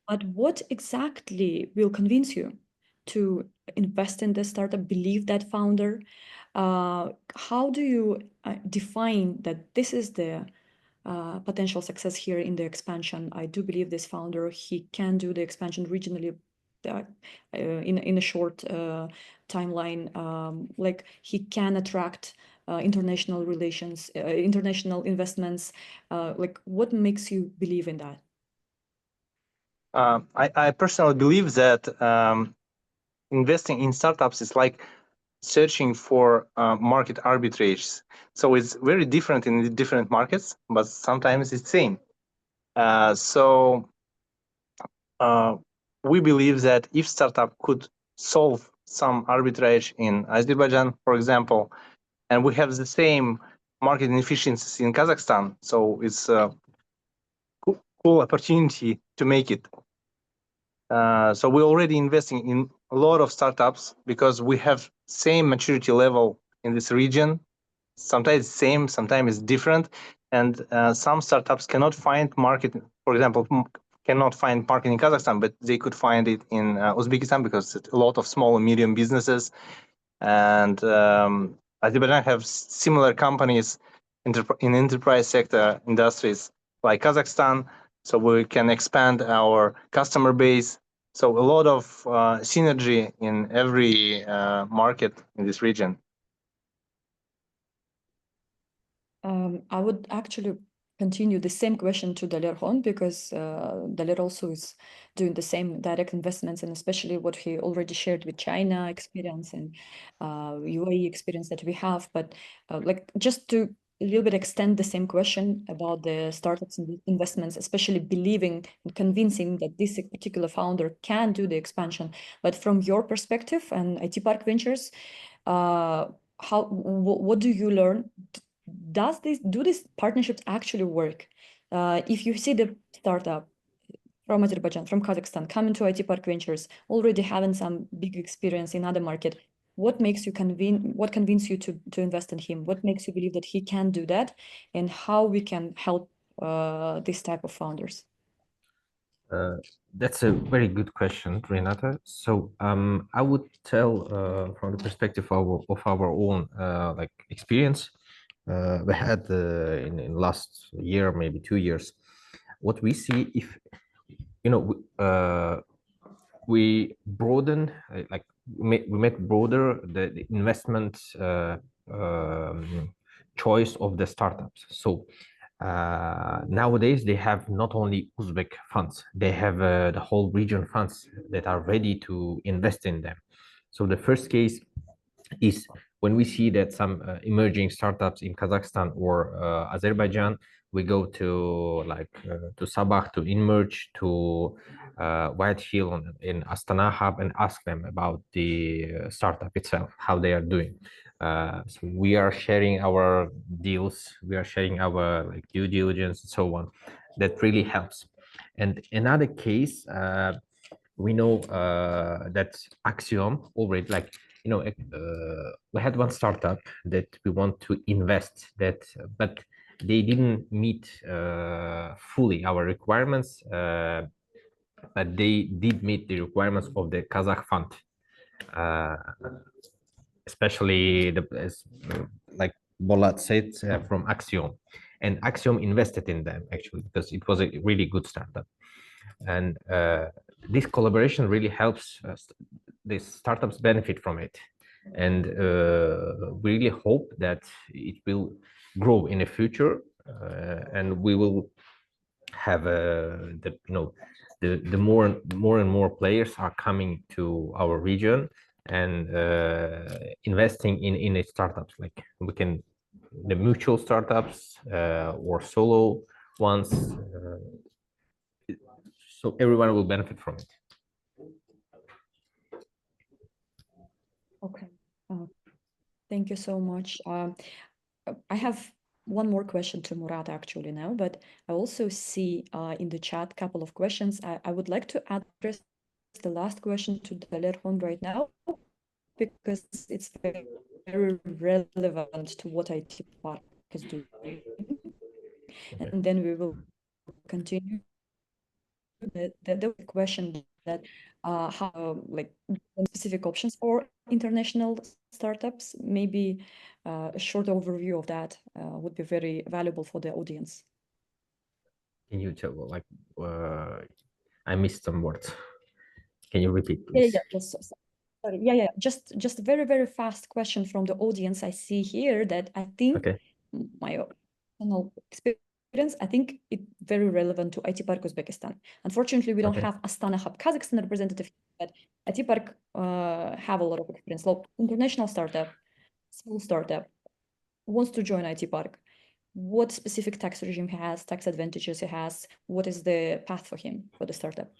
but what exactly will convince you to invest in the startup, believe that founder? How do you define that this is the potential success here in the expansion? I do believe this founder, he can do the expansion regionally in a short timeline. Like he can attract international relations, international investments. Like what makes you believe in that? I personally believe that investing in startups is like searching for market arbitrage. So it's very different in the different markets, but sometimes it's same. We believe that if startup could solve some arbitrage in Azerbaijan, for example, and we have the same market inefficiencies in Kazakhstan, so it's a cool opportunity to make it. So we're already investing in a lot of startups because we have same maturity level in this region. Sometimes it's same, sometimes it's different, and some startups cannot find market. For example, cannot find market in Kazakhstan, but they could find it in Uzbekistan because it's a lot of small and medium businesses, and Azerbaijan have similar companies in enterprise sector industries like Kazakhstan. So we can expand our customer base. So a lot of synergy in every market in this region. I would actually continue the same question to Daler Hon, because Daler also is doing the same direct investments, and especially what he already shared with China experience and UAE experience that we have. But like just to a little bit extend the same question about the startups and investments, especially believing and convincing that this particular founder can do the expansion. But from your perspective and IT Park Ventures, what do you learn? Do these partnerships actually work? If you see the startup from Azerbaijan, from Kazakhstan, coming to IT Park Ventures, already having some big experience in other market, what makes you convince you to invest in him? What makes you believe that he can do that? And how we can help this type of founders? That's a very good question, Renata. So I would tell from the perspective of our own like experience we had in last year, maybe 2 years. What we see, if we broaden, like we make broader the investment choice of the startups. So nowadays they have not only Uzbek funds, they have the whole region funds that are ready to invest in them. So the first case is when we see that some emerging startups in Kazakhstan or Azerbaijan, we go to to Sabah, to Inmerge, to White Hill in Astana Hub, and ask them about the startup itself, how they are doing. So we are sharing our deals, we are sharing our due diligence and so on. That really helps. And another case, we know that Axiom already, like, we had one startup that we want to invest that, but they didn't meet fully our requirements, but they did meet the requirements of the Kazakh fund, especially like Bolat said, from Axiom, and Axiom invested in them actually because it was a really good startup. And this collaboration really helps these startups benefit from it, and we really hope that it will grow in the future, and we will have the more and more players are coming to our region and investing in a startups, like we can the mutual startups or solo ones. So everyone will benefit from it. Okay. Thank you so much. I have one more question to Murat actually now, but I also see in the chat a couple of questions. I would like to address the last question to Dalerhon right now because it's very relevant to what IT Park is doing. Okay. And then we will continue the question that how like specific options for international startups. Maybe a short overview of that would be very valuable for the audience. Can you tell, like, I missed some words. Can you repeat, please? Yeah, just sorry. Yeah. Just a very fast question from the audience. I see here that I think Okay. my personal experience, I think it very relevant to IT Park Uzbekistan. Unfortunately, we don't Okay. have Astana Hub Kazakhstan representative, but IT Park have a lot of experience. So international startup, small startup wants to join IT Park. What specific tax regime has, tax advantages it has? What is the path for him for the startup?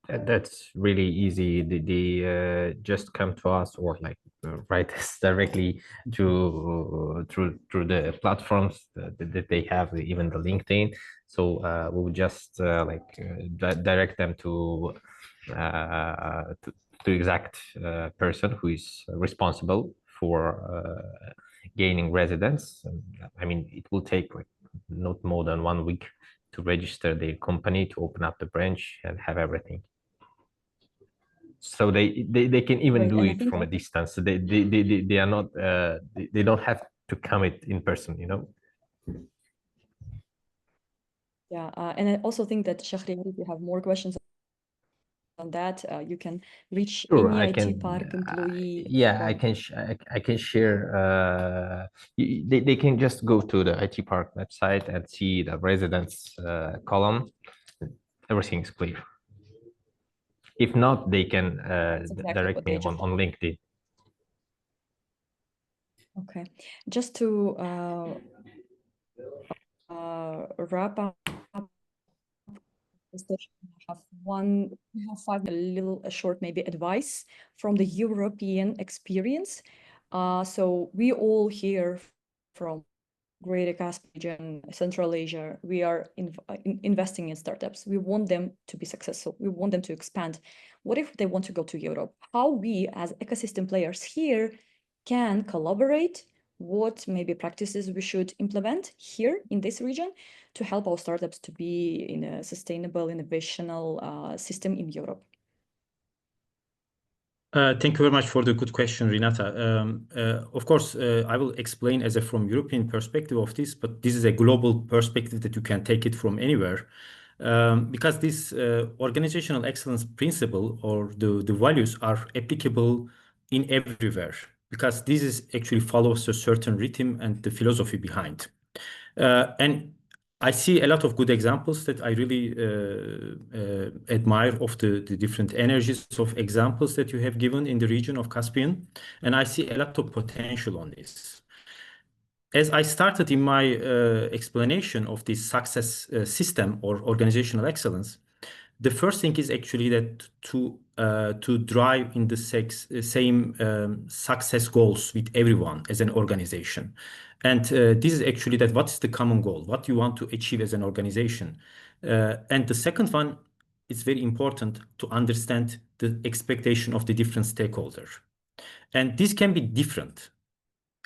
That's really easy. They just come to us or like write us directly through the platforms that they have, even the LinkedIn. So we'll just direct them to exact person who is responsible for gaining residence. And, I mean, it will take like not more than 1 week to register their company, to open up the branch and have everything. So they can even do it from a distance. So they are not they don't have to come it in person, Yeah, and I also think that Shahriar, if you have more questions on that, you can reach any IT Park employee. Yeah, I can share. They can just go to the IT Park website and see the residence column. Everything is clear. If not, they can exactly direct me on LinkedIn. Okay, just to wrap up this session, we have a short maybe advice from the European experience. So we all here from Greater Caspian region, Central Asia, we are investing in startups. We want them to be successful. We want them to expand. What if they want to go to Europe? How we as ecosystem players here can collaborate? What maybe practices we should implement here in this region to help our startups to be in a sustainable, innovational system in Europe? Thank you very much for the good question, Renata. Of course, I will explain from European perspective of this, but this is a global perspective that you can take it from anywhere. Because this organizational excellence principle or the values are applicable in everywhere, because this is actually follows a certain rhythm and the philosophy behind. And I see a lot of good examples that I really admire of the different energies of examples that you have given in the region of Caspian. And I see a lot of potential on this. As I started in my explanation of this success system or organizational excellence, the first thing is actually that to drive in the same success goals with everyone as an organization. And this is actually that what is the common goal, what you want to achieve as an organization. And the second one it's very important to understand the expectation of the different stakeholders. And this can be different,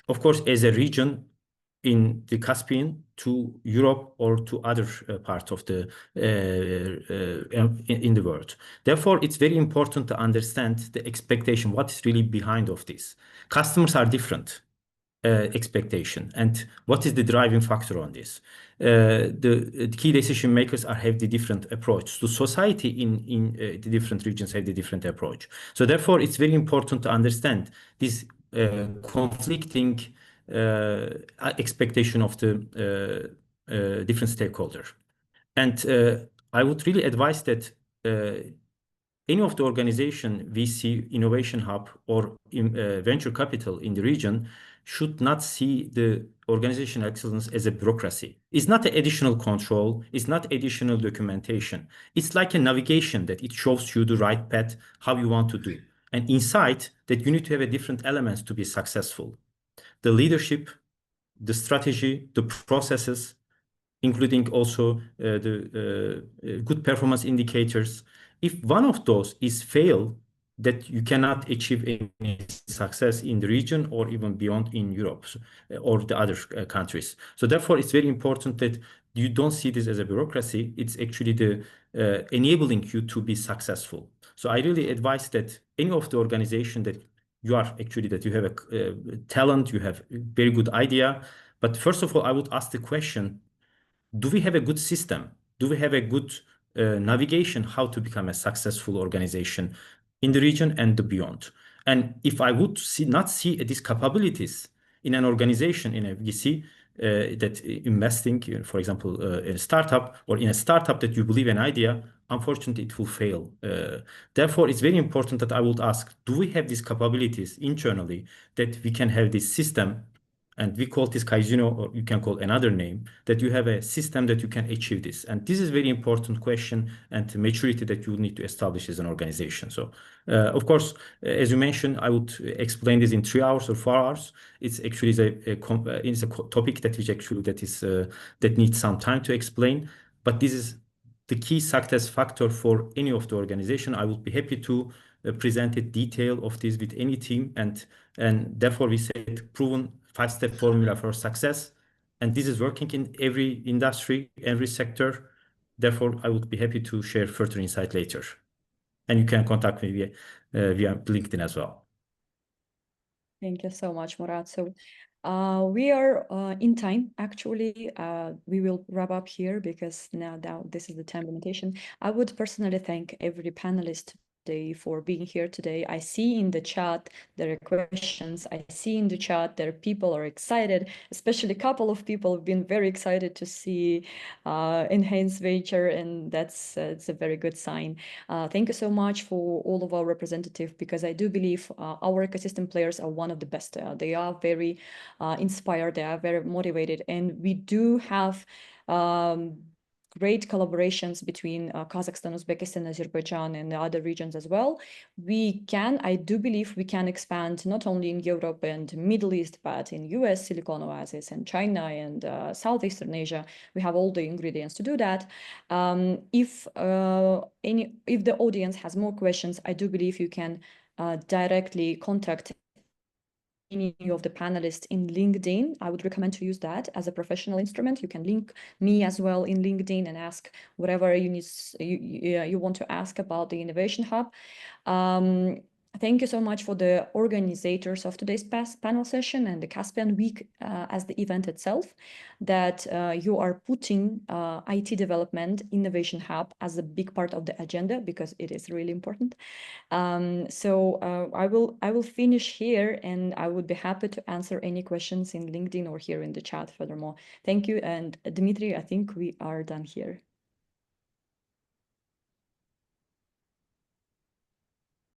of course, as a region in the Caspian to Europe or to other parts of the in the world. Therefore, it's very important to understand the expectation, what is really behind of this. Customers are different expectation, and what is the driving factor on this? The key decision makers have the different approach. So society in the different regions have the different approach. So therefore, it's very important to understand this conflicting expectation of the different stakeholders. And I would really advise that any of the organization, VC, Innovation Hub, or venture capital in the region should not see the organizational excellence as a bureaucracy. It's not an additional control. It's not additional documentation. It's like a navigation that it shows you the right path, how you want to do. And inside that, you need to have a different elements to be successful. The leadership, the strategy, the processes, including also the good performance indicators. If one of those is failed, that you cannot achieve any success in the region or even beyond in Europe or the other countries. So therefore, it's very important that you don't see this as a bureaucracy. It's actually the enabling you to be successful. So I really advise that any of the organization that you are actually, that you have a talent, you have a very good idea. But first of all, I would ask the question, do we have a good system? Do we have a good navigation how to become a successful organization in the region and the beyond? And if I would not see these capabilities in an organization, in a VC, that investing, for example, in a startup or in a startup that you believe an idea, unfortunately, it will fail. Therefore, it's very important that I would ask, do we have these capabilities internally that we can have this system? And we call this Kaizino, or you can call another name, that you have a system that you can achieve this. And this is a very important question and maturity that you need to establish as an organization. So, of course, as you mentioned, I would explain this in 3 hours or 4 hours. It's actually it's a topic that is actually that needs some time to explain. But this is the key success factor for any of the organization. I would be happy to present a detail of this with any team, and therefore we said proven 5-step formula for success, and this is working in every industry, every sector. Therefore, I would be happy to share further insight later, and you can contact me via LinkedIn as well. Thank you so much, Murat. So we are in time. Actually, we will wrap up here because now this is the time limitation. I would personally thank every panelist for being here today. I see in the chat there are questions. I see in the chat there people are excited, especially a couple of people have been very excited to see Enhanced Venture, and that's it's a very good sign. Thank you so much for all of our representatives, because I do believe our ecosystem players are one of the best. They are very inspired, they are very motivated, and we do have great collaborations between Kazakhstan, Uzbekistan, Azerbaijan, and the other regions as well. I do believe we can expand not only in Europe and Middle East, but in US, Silicon Oasis, and China, and Southeastern Asia. We have all the ingredients to do that. If the audience has more questions, I do believe you can directly contact any of the panelists in LinkedIn. I would recommend to use that as a professional instrument. You can link me as well in LinkedIn and ask whatever you want to ask about the Innovation Hub. Thank you so much for the organizers of today's panel session and the Caspian Week as the event itself, that you are putting IT development Innovation Hub as a big part of the agenda, because it is really important. So I will finish here, and I would be happy to answer any questions in LinkedIn or here in the chat furthermore. Thank you. And Dmitry, I think we are done here.